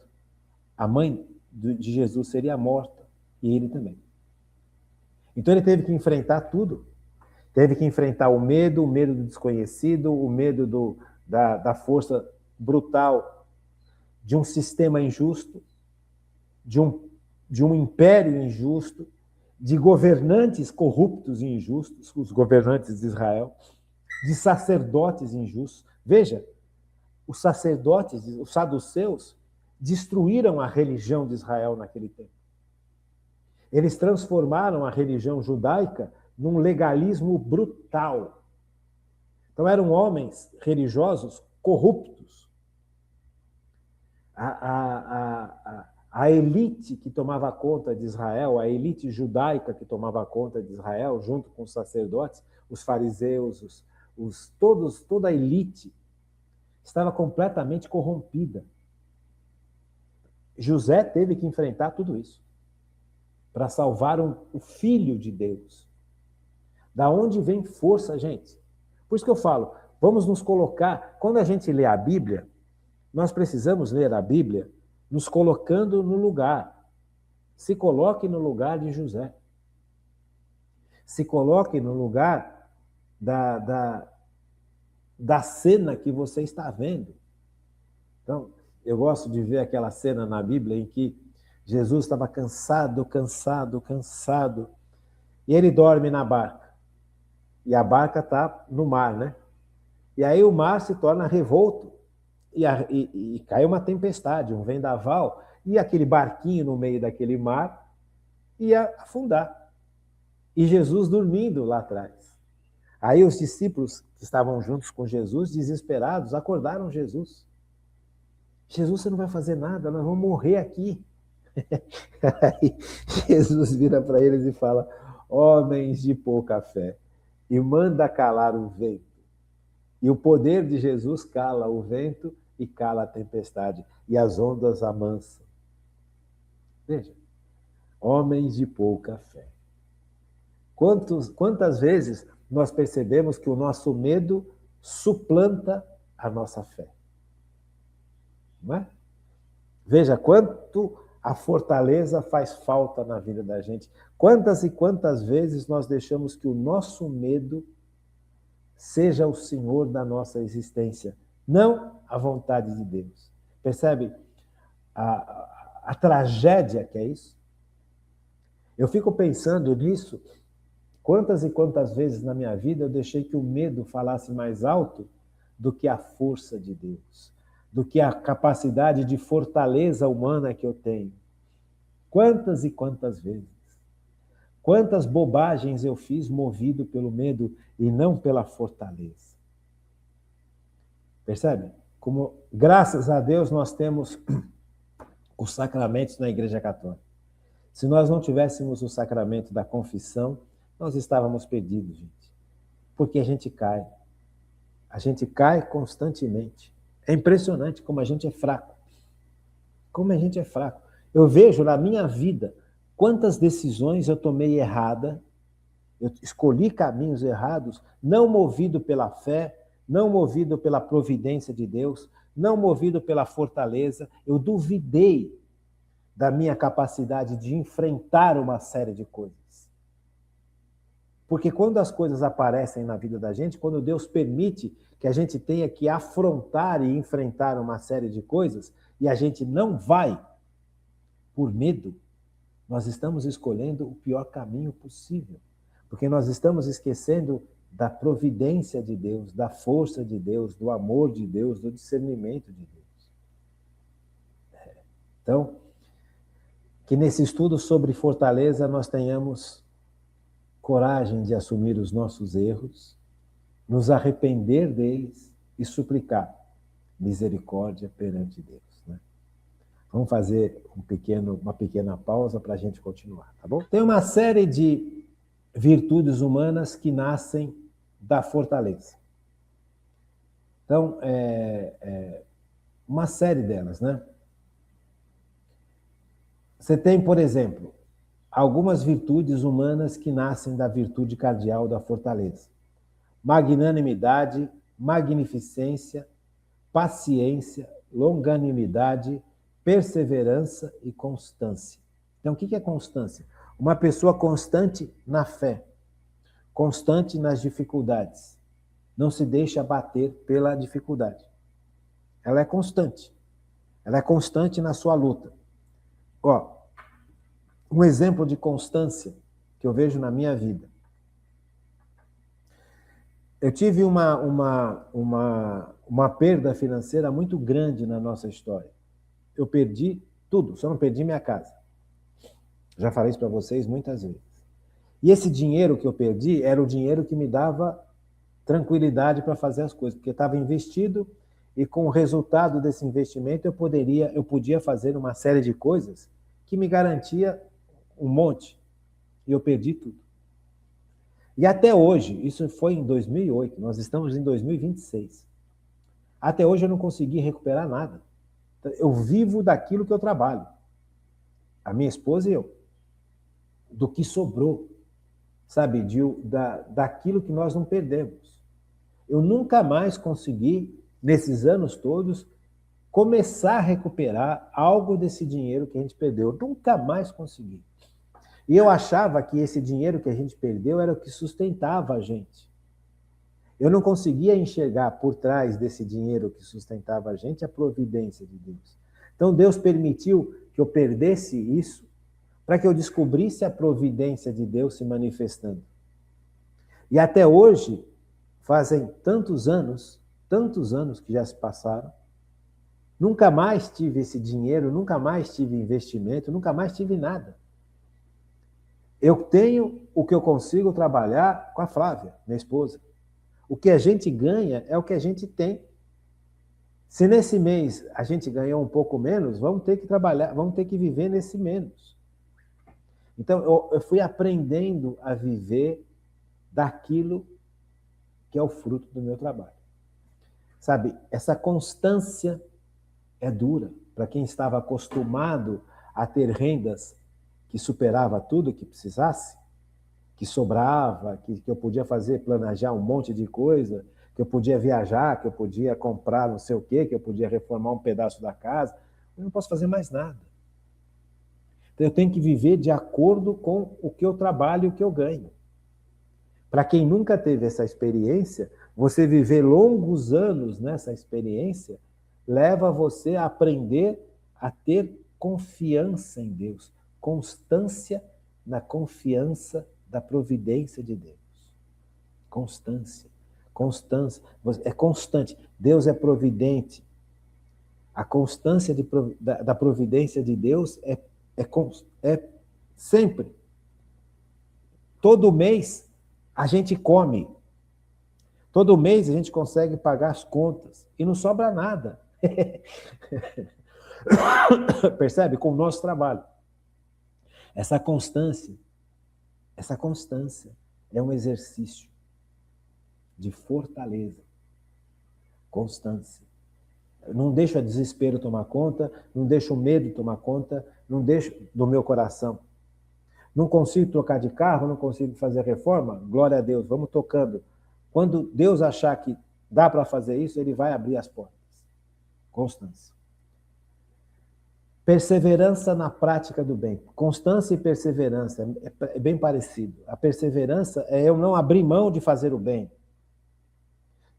S1: a mãe de Jesus seria morta, e ele também. Então ele teve que enfrentar tudo. Teve que enfrentar o medo do desconhecido, o medo da força brutal de um sistema injusto, de um império injusto, de governantes corruptos e injustos, os governantes de Israel, de sacerdotes injustos. Veja, os sacerdotes, os saduceus, destruíram a religião de Israel naquele tempo. Eles transformaram a religião judaica num legalismo brutal. Então eram homens religiosos corruptos. A elite que tomava conta de Israel, a elite judaica que tomava conta de Israel, junto com os sacerdotes, os fariseus, toda a elite, estava completamente corrompida. José teve que enfrentar tudo isso para salvar o Filho de Deus. Da onde vem força, gente? Por isso que eu falo, vamos nos colocar... Quando a gente lê a Bíblia, nós precisamos ler a Bíblia nos colocando no lugar. Se coloque no lugar de José. Se coloque no lugar da cena que você está vendo. Então, eu gosto de ver aquela cena na Bíblia em que Jesus estava cansado, e ele dorme na barca. E a barca está no mar, né? E aí o mar se torna revolto, e cai uma tempestade, um vendaval, e aquele barquinho no meio daquele mar ia afundar. E Jesus dormindo lá atrás. Aí os discípulos que estavam juntos com Jesus, desesperados, acordaram Jesus. Jesus, você não vai fazer nada, nós vamos morrer aqui. Aí Jesus vira para eles e fala, homens de pouca fé, e manda calar o vento. E o poder de Jesus cala o vento e cala a tempestade, e as ondas amansam. Veja, homens de pouca fé. Quantas vezes nós percebemos que o nosso medo suplanta a nossa fé? Não é? Veja quanto a fortaleza faz falta na vida da gente. Quantas e quantas vezes nós deixamos que o nosso medo seja o Senhor da nossa existência, não a vontade de Deus. Percebe a tragédia que é isso? Eu fico pensando nisso. Quantas e quantas vezes na minha vida eu deixei que o medo falasse mais alto do que a força de Deus, do que a capacidade de fortaleza humana que eu tenho. Quantas e quantas vezes? Quantas bobagens eu fiz movido pelo medo e não pela fortaleza. Percebe? Como, graças a Deus, nós temos os sacramentos na Igreja Católica. Se nós não tivéssemos o sacramento da confissão, nós estávamos perdidos, gente. Porque a gente cai. A gente cai constantemente. É impressionante como a gente é fraco. Como a gente é fraco. Eu vejo na minha vida quantas decisões eu tomei errada, eu escolhi caminhos errados, não movido pela fé, não movido pela providência de Deus, não movido pela fortaleza. Eu duvidei da minha capacidade de enfrentar uma série de coisas. Porque quando as coisas aparecem na vida da gente, quando Deus permite que a gente tenha que afrontar e enfrentar uma série de coisas, e a gente não vai por medo, nós estamos escolhendo o pior caminho possível. Porque nós estamos esquecendo da providência de Deus, da força de Deus, do amor de Deus, do discernimento de Deus. Então, que nesse estudo sobre fortaleza nós tenhamos coragem de assumir os nossos erros, nos arrepender deles e suplicar misericórdia perante Deus. Né? Vamos fazer uma pequena pausa para a gente continuar, tá bom? Tem uma série de virtudes humanas que nascem da fortaleza. Então, uma série delas, né? Você tem, por exemplo, algumas virtudes humanas que nascem da virtude cardeal da fortaleza. Magnanimidade, magnificência, paciência, longanimidade, perseverança e constância. Então, o que é constância? Uma pessoa constante na fé, constante nas dificuldades. Não se deixa abater pela dificuldade. Ela é constante. Ela é constante na sua luta. Ó, um exemplo de constância que eu vejo na minha vida. Eu tive uma perda financeira muito grande na nossa história. Eu perdi tudo, só não perdi minha casa. Já falei isso para vocês muitas vezes. E esse dinheiro que eu perdi era o dinheiro que me dava tranquilidade para fazer as coisas, porque estava investido e com o resultado desse investimento eu podia fazer uma série de coisas que me garantia um monte, e eu perdi tudo. E até hoje, isso foi em 2008, nós estamos em 2026. Até hoje eu não consegui recuperar nada. Eu vivo daquilo que eu trabalho. A minha esposa e eu. Do que sobrou, sabe? Daquilo que nós não perdemos. Eu nunca mais consegui, nesses anos todos, começar a recuperar algo desse dinheiro que a gente perdeu. Eu nunca mais consegui. E eu achava que esse dinheiro que a gente perdeu era o que sustentava a gente. Eu não conseguia enxergar por trás desse dinheiro que sustentava a gente a providência de Deus. Então Deus permitiu que eu perdesse isso para que eu descobrisse a providência de Deus se manifestando. E até hoje, fazem tantos anos que já se passaram, nunca mais tive esse dinheiro, nunca mais tive investimento, nunca mais tive nada. Eu tenho o que eu consigo trabalhar com a Flávia, minha esposa. O que a gente ganha é o que a gente tem. Se nesse mês a gente ganhou um pouco menos, vamos ter que trabalhar, vamos ter que viver nesse menos. Então, eu fui aprendendo a viver daquilo que é o fruto do meu trabalho. Sabe, essa constância é dura para quem estava acostumado a ter rendas que superava tudo que precisasse, que sobrava, que eu podia fazer, planejar um monte de coisa, que eu podia viajar, que eu podia comprar não sei o quê, que eu podia reformar um pedaço da casa. Eu não posso fazer mais nada. Então eu tenho que viver de acordo com o que eu trabalho e o que eu ganho. Para quem nunca teve essa experiência, você viver longos anos nessa experiência leva você a aprender a ter confiança em Deus, constância na confiança da providência de Deus. Constância. Constância. É constante. Deus é providente. A constância da providência de Deus é sempre. Todo mês a gente come. Todo mês a gente consegue pagar as contas e não sobra nada. Percebe? Com o nosso trabalho. Essa constância é um exercício de fortaleza, constância. Não deixo o desespero tomar conta, não deixo o medo tomar conta, não deixo do meu coração. Não consigo trocar de carro, não consigo fazer reforma? Glória a Deus, vamos tocando. Quando Deus achar que dá para fazer isso, Ele vai abrir as portas. Constância. Perseverança na prática do bem. Constância e perseverança é bem parecido. A perseverança é eu não abrir mão de fazer o bem.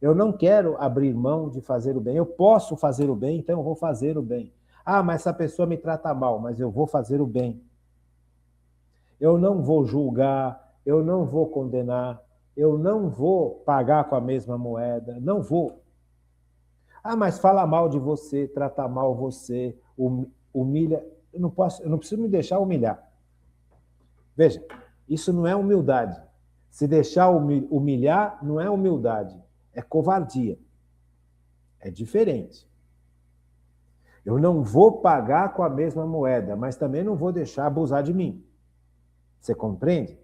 S1: Eu não quero abrir mão de fazer o bem. Eu posso fazer o bem, então eu vou fazer o bem. Ah, mas essa pessoa me trata mal, mas eu vou fazer o bem. Eu não vou julgar, eu não vou condenar, eu não vou pagar com a mesma moeda, não vou. Ah, mas fala mal de você, trata mal você, humilha. Eu não preciso me deixar humilhar. Veja, isso não é humildade. Se deixar humilhar, não é humildade, é covardia. É diferente. Eu não vou pagar com a mesma moeda, mas também não vou deixar abusar de mim. Você compreende?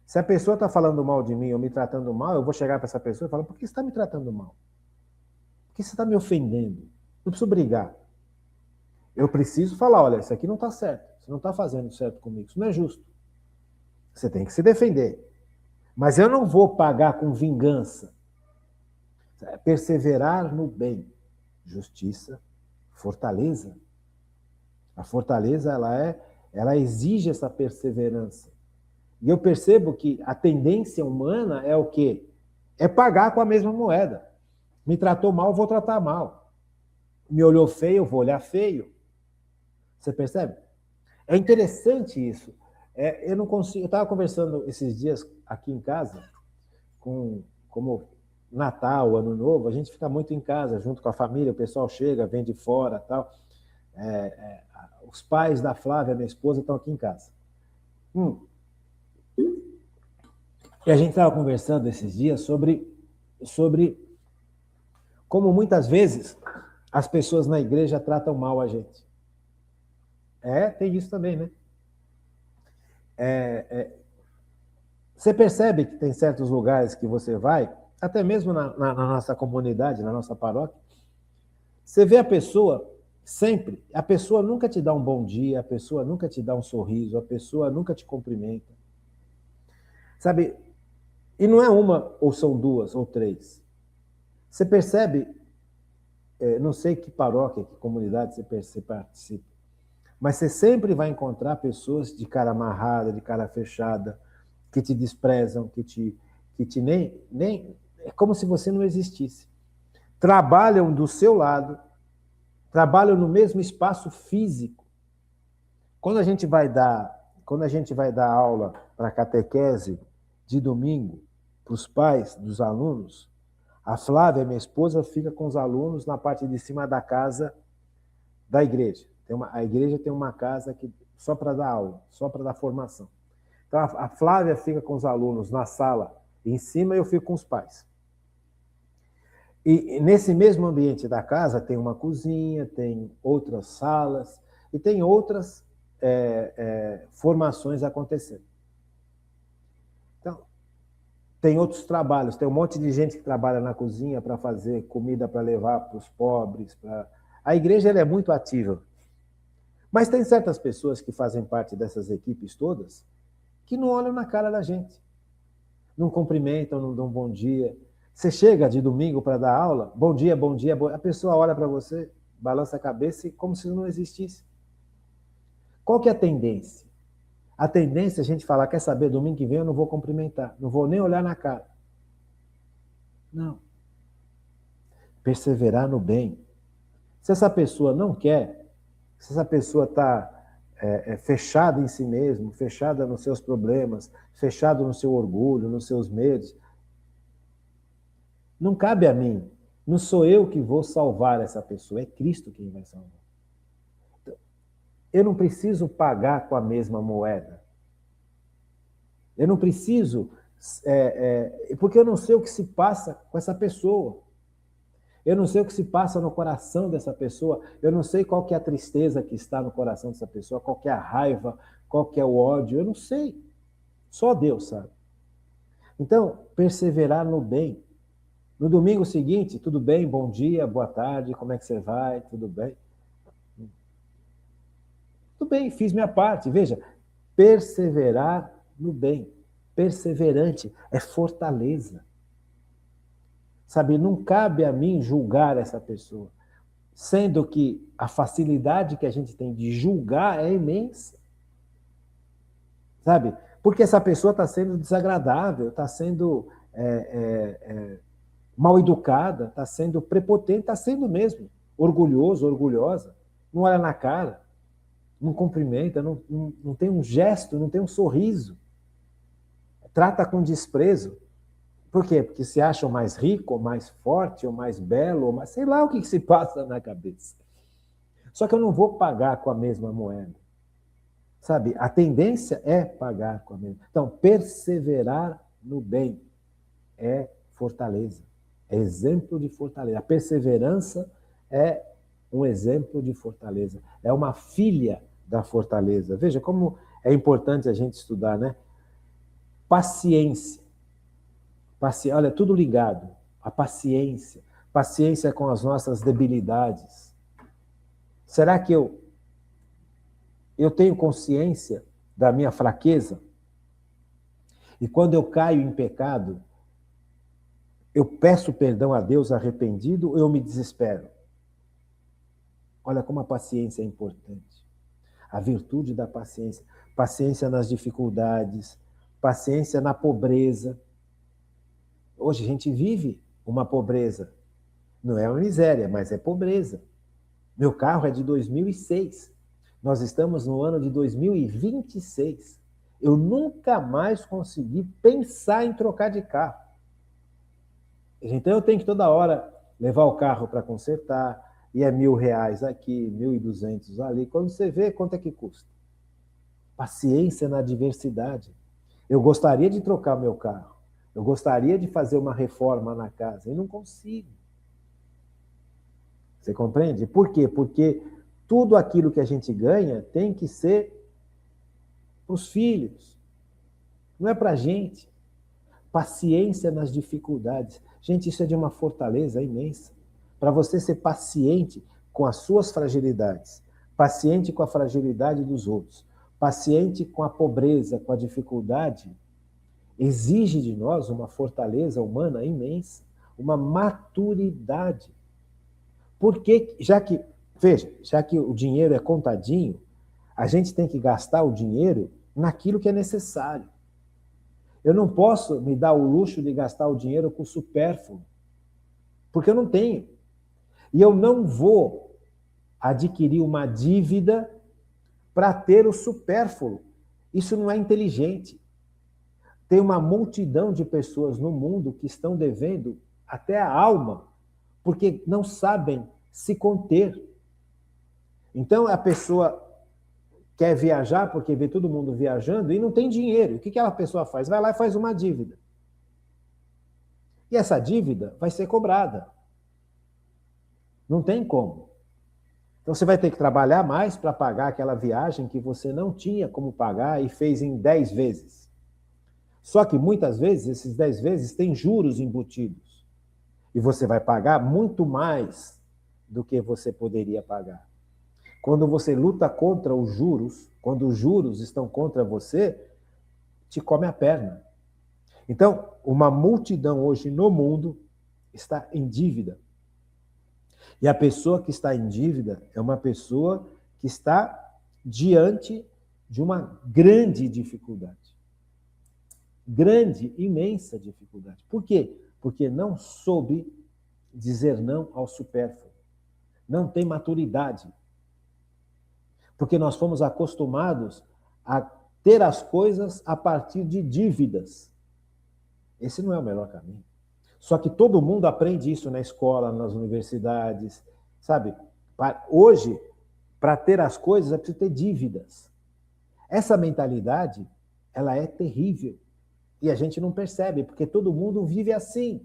S1: Se a pessoa está falando mal de mim ou me tratando mal, eu vou chegar para essa pessoa e falar, por que você está me tratando mal? Por que você está me ofendendo? Não preciso brigar. Eu preciso falar, olha, isso aqui não está certo. Você não está fazendo certo comigo. Isso não é justo. Você tem que se defender. Mas eu não vou pagar com vingança. Perseverar no bem. Justiça, fortaleza. A fortaleza, ela exige essa perseverança. E eu percebo que a tendência humana é o quê? É pagar com a mesma moeda. Me tratou mal, vou tratar mal. Me olhou feio, vou olhar feio. Você percebe? É interessante isso. Eu não consigo. Eu estava conversando esses dias aqui em casa, como Natal, Ano Novo, a gente fica muito em casa, junto com a família, o pessoal chega, vem de fora, tal. Os pais da Flávia, minha esposa, estão aqui em casa. E a gente estava conversando esses dias sobre como muitas vezes as pessoas na igreja tratam mal a gente. Tem isso também, né? Você percebe que tem certos lugares que você vai, até mesmo na nossa comunidade, na nossa paróquia, você vê a pessoa sempre, a pessoa nunca te dá um bom dia, a pessoa nunca te dá um sorriso, a pessoa nunca te cumprimenta. Sabe? E não é uma, ou são duas, ou três. Você percebe, não sei que paróquia, que comunidade você participa, mas você sempre vai encontrar pessoas de cara amarrada, de cara fechada, que te desprezam, que te nem é como se você não existisse. Trabalham do seu lado, trabalham no mesmo espaço físico. Quando a gente vai dar aula para catequese de domingo, para os pais dos alunos, a Flávia, minha esposa, fica com os alunos na parte de cima da casa da igreja. A igreja tem uma casa só para dar aula, só para dar formação. Então, a Flávia fica com os alunos na sala em cima e eu fico com os pais. E nesse mesmo ambiente da casa tem uma cozinha, tem outras salas e tem outras formações acontecendo. Então, Tem outros trabalhos, tem um monte de gente que trabalha na cozinha para fazer comida para levar para os pobres. A igreja ela é muito ativa. Mas tem certas pessoas que fazem parte dessas equipes todas que não olham na cara da gente. Não cumprimentam, não dão bom dia. Você chega de domingo para dar aula, bom dia, bom dia, bom... a pessoa olha para você, balança a cabeça como se não existisse. Qual que é a tendência? A tendência é a gente falar, quer saber, domingo que vem eu não vou cumprimentar, não vou nem olhar na cara. Não. Perseverar no bem. Se essa pessoa não quer, se essa pessoa está fechada em si mesmo, fechada nos seus problemas, fechada no seu orgulho, nos seus medos, não cabe a mim, não sou eu que vou salvar essa pessoa, é Cristo quem vai salvar. Então, eu não preciso pagar com a mesma moeda. Eu não preciso, porque eu não sei o que se passa com essa pessoa. Eu não sei o que se passa no coração dessa pessoa, eu não sei qual que é a tristeza que está no coração dessa pessoa, qual que é a raiva, qual que é o ódio, eu não sei. Só Deus sabe. Então, perseverar no bem. No domingo seguinte, tudo bem, bom dia, boa tarde, como é que você vai, tudo bem? Tudo bem, fiz minha parte. Veja, perseverar no bem. Perseverante é fortaleza. Sabe, não cabe a mim julgar essa pessoa, sendo que a facilidade que a gente tem de julgar é imensa. Sabe? Porque essa pessoa está sendo desagradável, está sendo mal educada, está sendo prepotente, está sendo mesmo orgulhoso, orgulhosa, não olha na cara, não cumprimenta, não tem um gesto, não tem um sorriso, trata com desprezo. Por quê? Porque se acham mais rico, ou mais forte, ou mais belo, ou mais... sei lá o que se passa na cabeça. Só que eu não vou pagar com a mesma moeda. Sabe? A tendência é pagar com a mesma. Então, perseverar no bem é fortaleza. É exemplo de fortaleza. A perseverança é um exemplo de fortaleza. É uma filha da fortaleza. Veja como é importante a gente estudar, né? Paciência. Olha, tudo ligado. A paciência. Paciência com as nossas debilidades. Será que eu tenho consciência da minha fraqueza? E quando eu caio em pecado, eu peço perdão a Deus arrependido ou eu me desespero? Olha como a paciência é importante. A virtude da paciência. Paciência nas dificuldades, paciência na pobreza. Hoje a gente vive uma pobreza. Não é uma miséria, mas é pobreza. Meu carro é de 2006. Nós estamos no ano de 2026. Eu nunca mais consegui pensar em trocar de carro. Então eu tenho que toda hora levar o carro para consertar, e é R$1.000 aqui, 1.200 ali. Quando você vê, quanto é que custa? Paciência na adversidade. Eu gostaria de trocar meu carro. Eu gostaria de fazer uma reforma na casa e não consigo. Você compreende? Por quê? Porque tudo aquilo que a gente ganha tem que ser para os filhos. Não é para a gente. Paciência nas dificuldades. Gente, isso é de uma fortaleza imensa. Para você ser paciente com as suas fragilidades, paciente com a fragilidade dos outros, paciente com a pobreza, com a dificuldade, exige de nós uma fortaleza humana imensa, uma maturidade. Porque, já que o dinheiro é contadinho, a gente tem que gastar o dinheiro naquilo que é necessário. Eu não posso me dar o luxo de gastar o dinheiro com o supérfluo, porque eu não tenho. E eu não vou adquirir uma dívida para ter o supérfluo. Isso não é inteligente. Tem uma multidão de pessoas no mundo que estão devendo até a alma, porque não sabem se conter. Então, a pessoa quer viajar porque vê todo mundo viajando e não tem dinheiro. O que aquela pessoa faz? Vai lá e faz uma dívida. E essa dívida vai ser cobrada. Não tem como. Então, você vai ter que trabalhar mais para pagar aquela viagem que você não tinha como pagar e fez em 10 vezes. Só que muitas vezes, esses 10 vezes, têm juros embutidos. E você vai pagar muito mais do que você poderia pagar. Quando você luta contra os juros, quando os juros estão contra você, te come a perna. Então, uma multidão hoje no mundo está em dívida. E a pessoa que está em dívida é uma pessoa que está diante de uma grande dificuldade. Grande, imensa dificuldade. Por quê? Porque não soube dizer não ao supérfluo. Não tem maturidade. Porque nós fomos acostumados a ter as coisas a partir de dívidas. Esse não é o melhor caminho. Só que todo mundo aprende isso na escola, nas universidades, sabe? Hoje, para ter as coisas, é preciso ter dívidas. Essa mentalidade, ela é terrível. E a gente não percebe, porque todo mundo vive assim.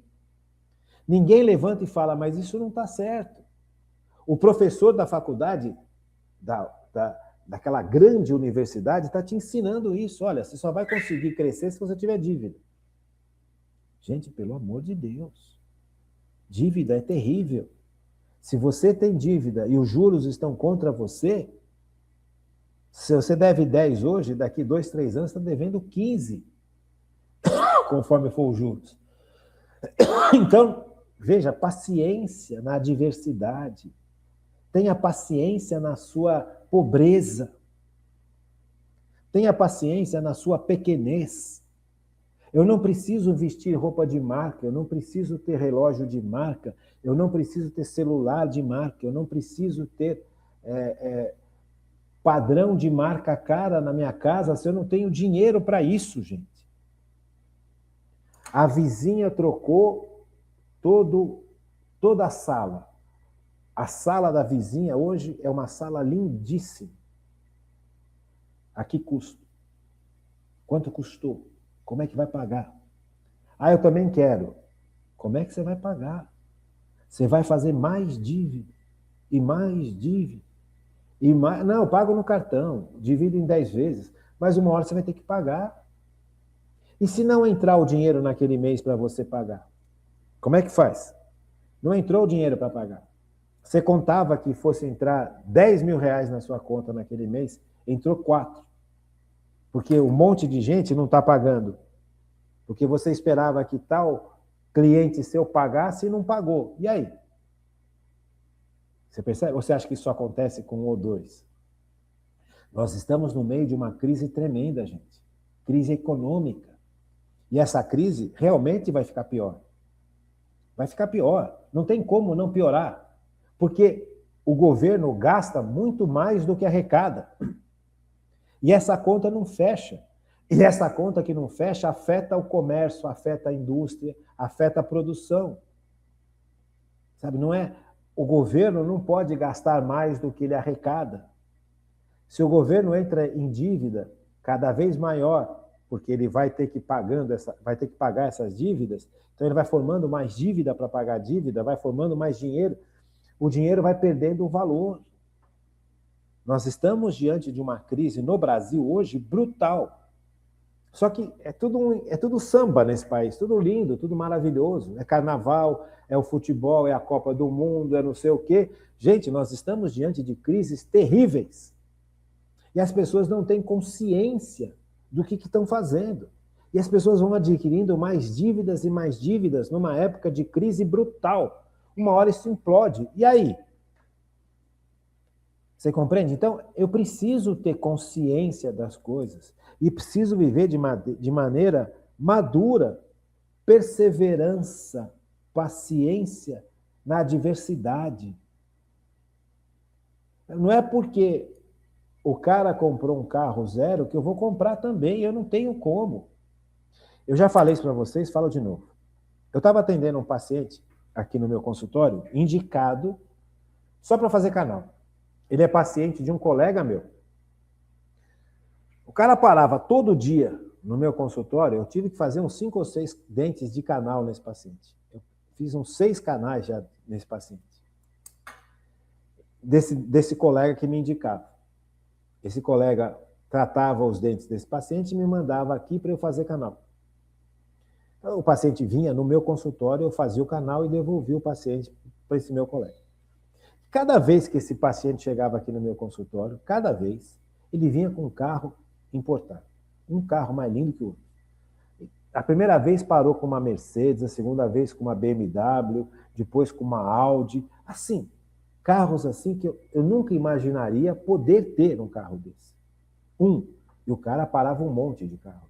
S1: Ninguém levanta e fala, mas isso não está certo. O professor da faculdade, daquela grande universidade, está te ensinando isso. Olha, você só vai conseguir crescer se você tiver dívida. Gente, pelo amor de Deus. Dívida é terrível. Se você tem dívida e os juros estão contra você, se você deve 10 hoje, daqui 2, 3 anos, está devendo 15, conforme for os juros. Então, veja, paciência na adversidade. Tenha paciência na sua pobreza. Tenha paciência na sua pequenez. Eu não preciso vestir roupa de marca, eu não preciso ter relógio de marca, eu não preciso ter celular de marca, eu não preciso ter padrão de marca cara na minha casa se eu não tenho dinheiro para isso, gente. A vizinha trocou toda a sala. A sala da vizinha hoje é uma sala lindíssima. A que custo? Quanto custou? Como é que vai pagar? Ah, eu também quero. Como é que você vai pagar? Você vai fazer mais dívida. E mais dívida. E mais... Não, eu pago no cartão. Divido em 10 vezes. Mas uma hora você vai ter que pagar. E se não entrar o dinheiro naquele mês para você pagar? Como é que faz? Não entrou o dinheiro para pagar. Você contava que fosse entrar 10 mil reais na sua conta naquele mês, entrou 4. Porque um monte de gente não está pagando. Porque você esperava que tal cliente seu pagasse e não pagou. E aí? Você percebe? Você acha que isso acontece com um ou dois? Nós estamos no meio de uma crise tremenda, gente. Crise econômica. E essa crise realmente vai ficar pior. Vai ficar pior. Não tem como não piorar. Porque o governo gasta muito mais do que arrecada. E essa conta não fecha. E essa conta que não fecha afeta o comércio, afeta a indústria, afeta a produção. Sabe, não é? O governo não pode gastar mais do que ele arrecada. Se o governo entra em dívida cada vez maior, porque ele vai ter que pagar essas dívidas, então ele vai formando mais dívida para pagar dívida, vai formando mais dinheiro, o dinheiro vai perdendo o valor. Nós estamos diante de uma crise no Brasil hoje brutal. Só que é tudo samba nesse país, tudo lindo, tudo maravilhoso. É carnaval, é o futebol, é a Copa do Mundo, é não sei o quê. Gente, nós estamos diante de crises terríveis. E as pessoas não têm consciência do que estão fazendo. E as pessoas vão adquirindo mais dívidas e mais dívidas numa época de crise brutal. Uma hora isso implode. E aí? Você compreende? Então, eu preciso ter consciência das coisas e preciso viver de maneira madura, perseverança, paciência na adversidade. Não é porque o cara comprou um carro zero que eu vou comprar também, eu não tenho como. Eu já falei isso para vocês, falo de novo. Eu estava atendendo um paciente aqui no meu consultório, indicado só para fazer canal. Ele é paciente de um colega meu. O cara parava todo dia no meu consultório, eu tive que fazer uns 5 ou 6 dentes de canal nesse paciente. Eu fiz uns 6 canais já nesse paciente. Desse colega que me indicava. Esse colega tratava os dentes desse paciente e me mandava aqui para eu fazer canal. O paciente vinha no meu consultório, eu fazia o canal e devolvia o paciente para esse meu colega. Cada vez que esse paciente chegava aqui no meu consultório, cada vez, ele vinha com um carro importado. Um carro mais lindo que o outro. A primeira vez parou com uma Mercedes, a segunda vez com uma BMW, depois com uma Audi. Assim, carros assim que eu nunca imaginaria poder ter um carro desse. E o cara parava um monte de carro.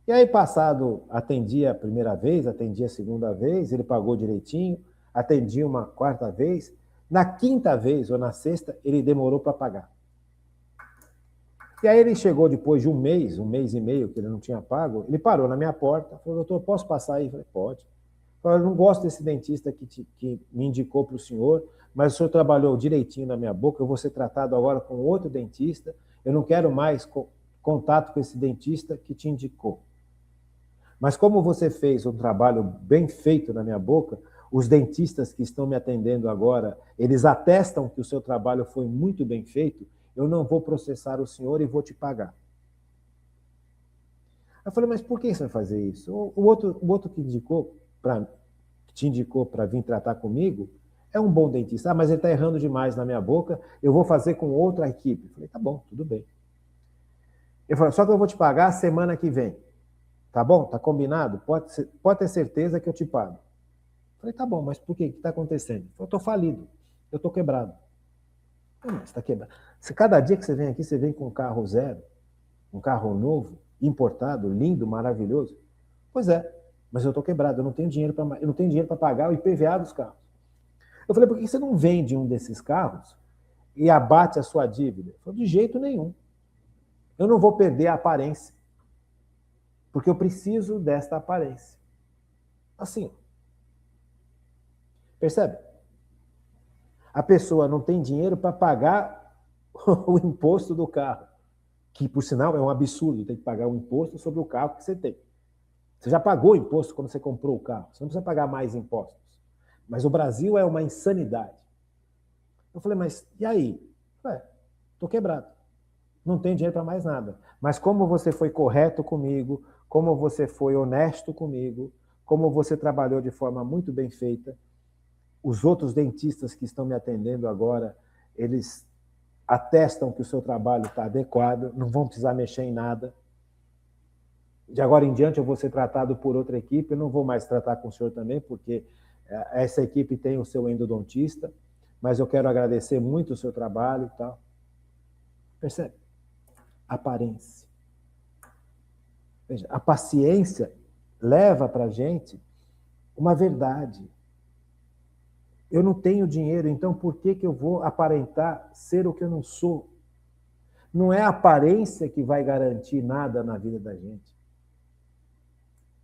S1: E aí, passado, atendia a primeira vez, atendia a segunda vez, ele pagou direitinho, atendia uma quarta vez. Na quinta vez ou na sexta, ele demorou para pagar. E aí ele chegou depois de um mês e meio que ele não tinha pago, ele parou na minha porta, falou, doutor, posso passar aí? Eu falei, pode. Eu não gosto desse dentista que me indicou para o senhor, mas o senhor trabalhou direitinho na minha boca, eu vou ser tratado agora com outro dentista, eu não quero mais contato com esse dentista que te indicou. Mas como você fez um trabalho bem feito na minha boca, os dentistas que estão me atendendo agora, eles atestam que o seu trabalho foi muito bem feito, eu não vou processar o senhor e vou te pagar. Eu falei, mas por que você vai fazer isso? O outro que te indicou para vir tratar comigo é um bom dentista. Ah, mas ele está errando demais na minha boca, eu vou fazer com outra equipe. Eu falei, tá bom, tudo bem. Ele falou, só que eu vou te pagar semana que vem. Tá bom? Tá combinado? Pode ter certeza que eu te pago. Eu falei, tá bom, mas por quê? O que está acontecendo? Eu estou falido, eu estou quebrado. Mas está quebrado. Cada dia que você vem aqui, você vem com um carro zero, um carro novo, importado, lindo, maravilhoso. Pois é, mas eu estou quebrado, eu não tenho dinheiro para pagar o IPVA dos carros. Eu falei, por que você não vende um desses carros e abate a sua dívida? Ele falou, de jeito nenhum. Eu não vou perder a aparência, porque eu preciso desta aparência. Assim, percebe? A pessoa não tem dinheiro para pagar o imposto do carro, que, por sinal, é um absurdo, tem que pagar um imposto sobre o carro que você tem. Você já pagou o imposto quando você comprou o carro, você não precisa pagar mais impostos. Mas o Brasil é uma insanidade. Eu falei, mas e aí? Estou quebrado. Não tenho dinheiro para mais nada. Mas como você foi correto comigo, como você foi honesto comigo, como você trabalhou de forma muito bem feita, os outros dentistas que estão me atendendo agora, eles atestam que o seu trabalho está adequado, não vão precisar mexer em nada. De agora em diante eu vou ser tratado por outra equipe, eu não vou mais tratar com o senhor também, porque essa equipe tem o seu endodontista, mas eu quero agradecer muito o seu trabalho e tal. Percebe? Aparência. Veja, a paciência leva para a gente uma verdade. Eu não tenho dinheiro, então por que eu vou aparentar ser o que eu não sou? Não é a aparência que vai garantir nada na vida da gente.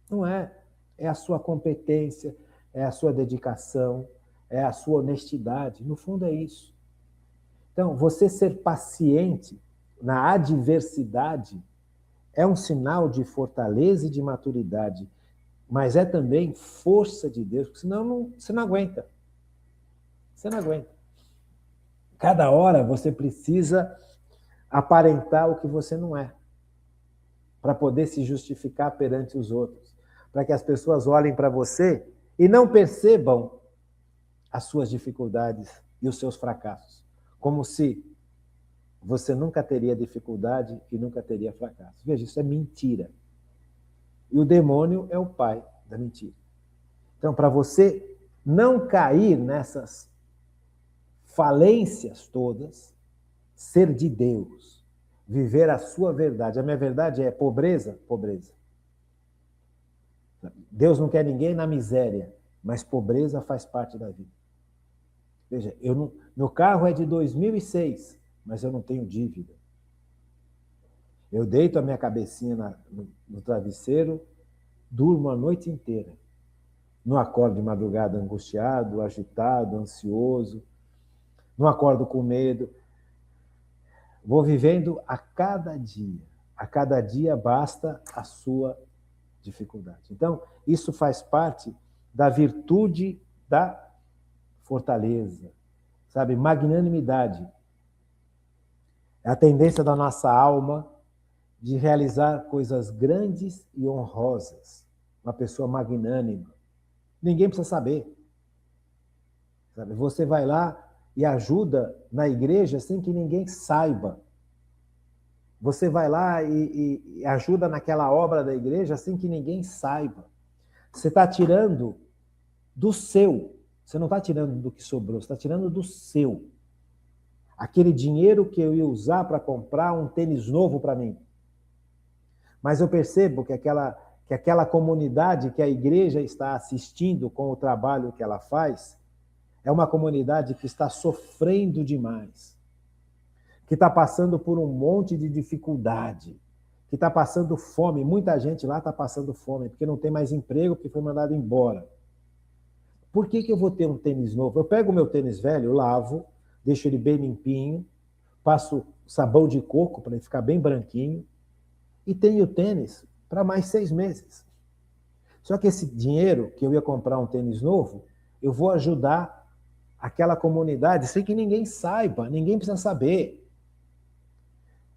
S1: Não é. É a sua competência, é a sua dedicação, é a sua honestidade. No fundo é isso. Então, você ser paciente na adversidade é um sinal de fortaleza e de maturidade, mas é também força de Deus, porque senão você não aguenta. Você não aguenta. Cada hora você precisa aparentar o que você não é, para poder se justificar perante os outros, para que as pessoas olhem para você e não percebam as suas dificuldades e os seus fracassos, como se você nunca teria dificuldade e nunca teria fracasso. Veja, isso é mentira. E o demônio é o pai da mentira. Então, para você não cair nessas falências todas, ser de Deus, viver a sua verdade. A minha verdade é pobreza? Pobreza. Deus não quer ninguém na miséria, mas pobreza faz parte da vida. Veja, meu carro é de 2006, mas eu não tenho dívida. Eu deito a minha cabecinha no travesseiro, durmo a noite inteira. Não acordo de madrugada angustiado, agitado, ansioso. Não acordo com medo. Vou vivendo a cada dia. A cada dia basta a sua dificuldade. Então, isso faz parte da virtude da fortaleza, sabe? Magnanimidade. É a tendência da nossa alma de realizar coisas grandes e honrosas. Uma pessoa magnânima. Ninguém precisa saber. Sabe? Você vai lá e ajuda na igreja sem que ninguém saiba. Você vai lá e ajuda naquela obra da igreja sem que ninguém saiba. Você está tirando do seu. Você não está tirando do que sobrou, você está tirando do seu. Aquele dinheiro que eu ia usar para comprar um tênis novo para mim. Mas eu percebo que aquela comunidade que a igreja está assistindo com o trabalho que ela faz, é uma comunidade que está sofrendo demais, que está passando por um monte de dificuldade, que está passando fome. Muita gente lá está passando fome, porque não tem mais emprego, porque foi mandado embora. Por que eu vou ter um tênis novo? Eu pego o meu tênis velho, lavo, deixo ele bem limpinho, passo sabão de coco para ele ficar bem branquinho, e tenho tênis para mais 6 meses. Só que esse dinheiro que eu ia comprar um tênis novo, eu vou ajudar aquela comunidade sem que ninguém saiba, ninguém precisa saber.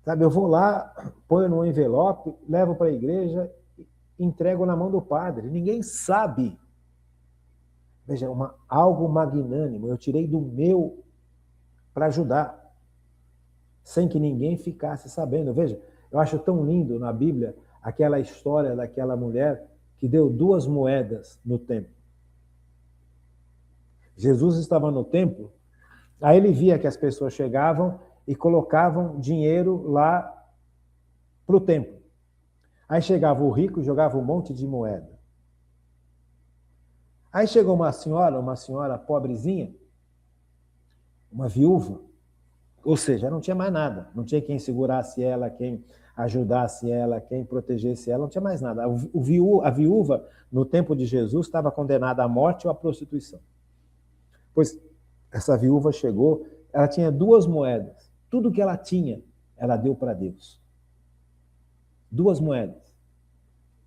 S1: Sabe, eu vou lá, ponho no envelope, levo para a igreja, entrego na mão do padre. Ninguém sabe. Veja, algo magnânimo. Eu tirei do meu para ajudar, sem que ninguém ficasse sabendo. Veja, eu acho tão lindo na Bíblia aquela história daquela mulher que deu 2 moedas no templo. Jesus estava no templo, aí ele via que as pessoas chegavam e colocavam dinheiro lá para o templo. Aí chegava o rico e jogava um monte de moeda. Aí chegou uma senhora pobrezinha, uma viúva, ou seja, não tinha mais nada, não tinha quem segurasse ela, quem ajudasse ela, quem protegesse ela, não tinha mais nada. A viúva, no tempo de Jesus, estava condenada à morte ou à prostituição. Pois essa viúva chegou, ela tinha 2 moedas. Tudo que ela tinha, ela deu para Deus. 2 moedas.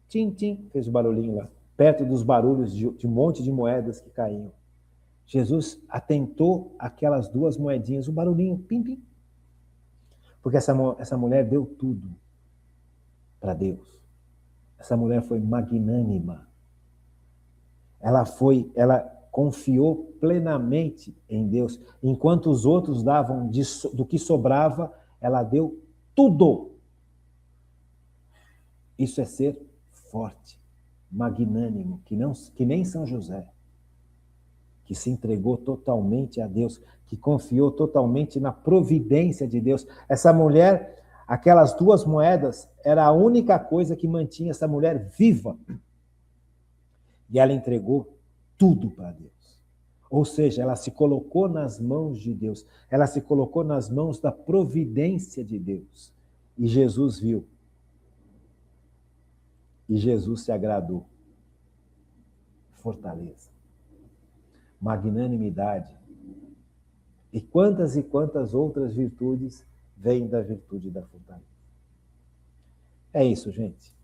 S1: Tim, tim, fez o barulhinho lá, perto dos barulhos de um monte de moedas que caíam. Jesus atentou aquelas 2 moedinhas, o barulhinho, pim, pim. Porque essa mulher deu tudo para Deus. Essa mulher foi magnânima. Ela confiou plenamente em Deus. Enquanto os outros davam do que sobrava, ela deu tudo. Isso é ser forte, magnânimo, que nem São José, que se entregou totalmente a Deus, que confiou totalmente na providência de Deus. Essa mulher, aquelas 2 moedas, era a única coisa que mantinha essa mulher viva. E ela entregou tudo para Deus. Ou seja, ela se colocou nas mãos de Deus. Ela se colocou nas mãos da providência de Deus. E Jesus viu. E Jesus se agradou. Fortaleza. Magnanimidade. E quantas outras virtudes vêm da virtude da fortaleza. É isso, gente.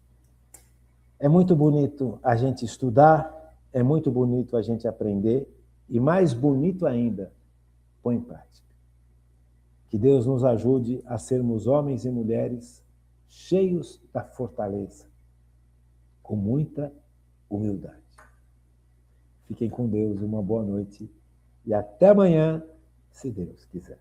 S1: É muito bonito a gente estudar, é muito bonito a gente aprender, e mais bonito ainda, pôr em prática. Que Deus nos ajude a sermos homens e mulheres cheios da fortaleza, com muita humildade. Fiquem com Deus, uma boa noite e até amanhã, se Deus quiser.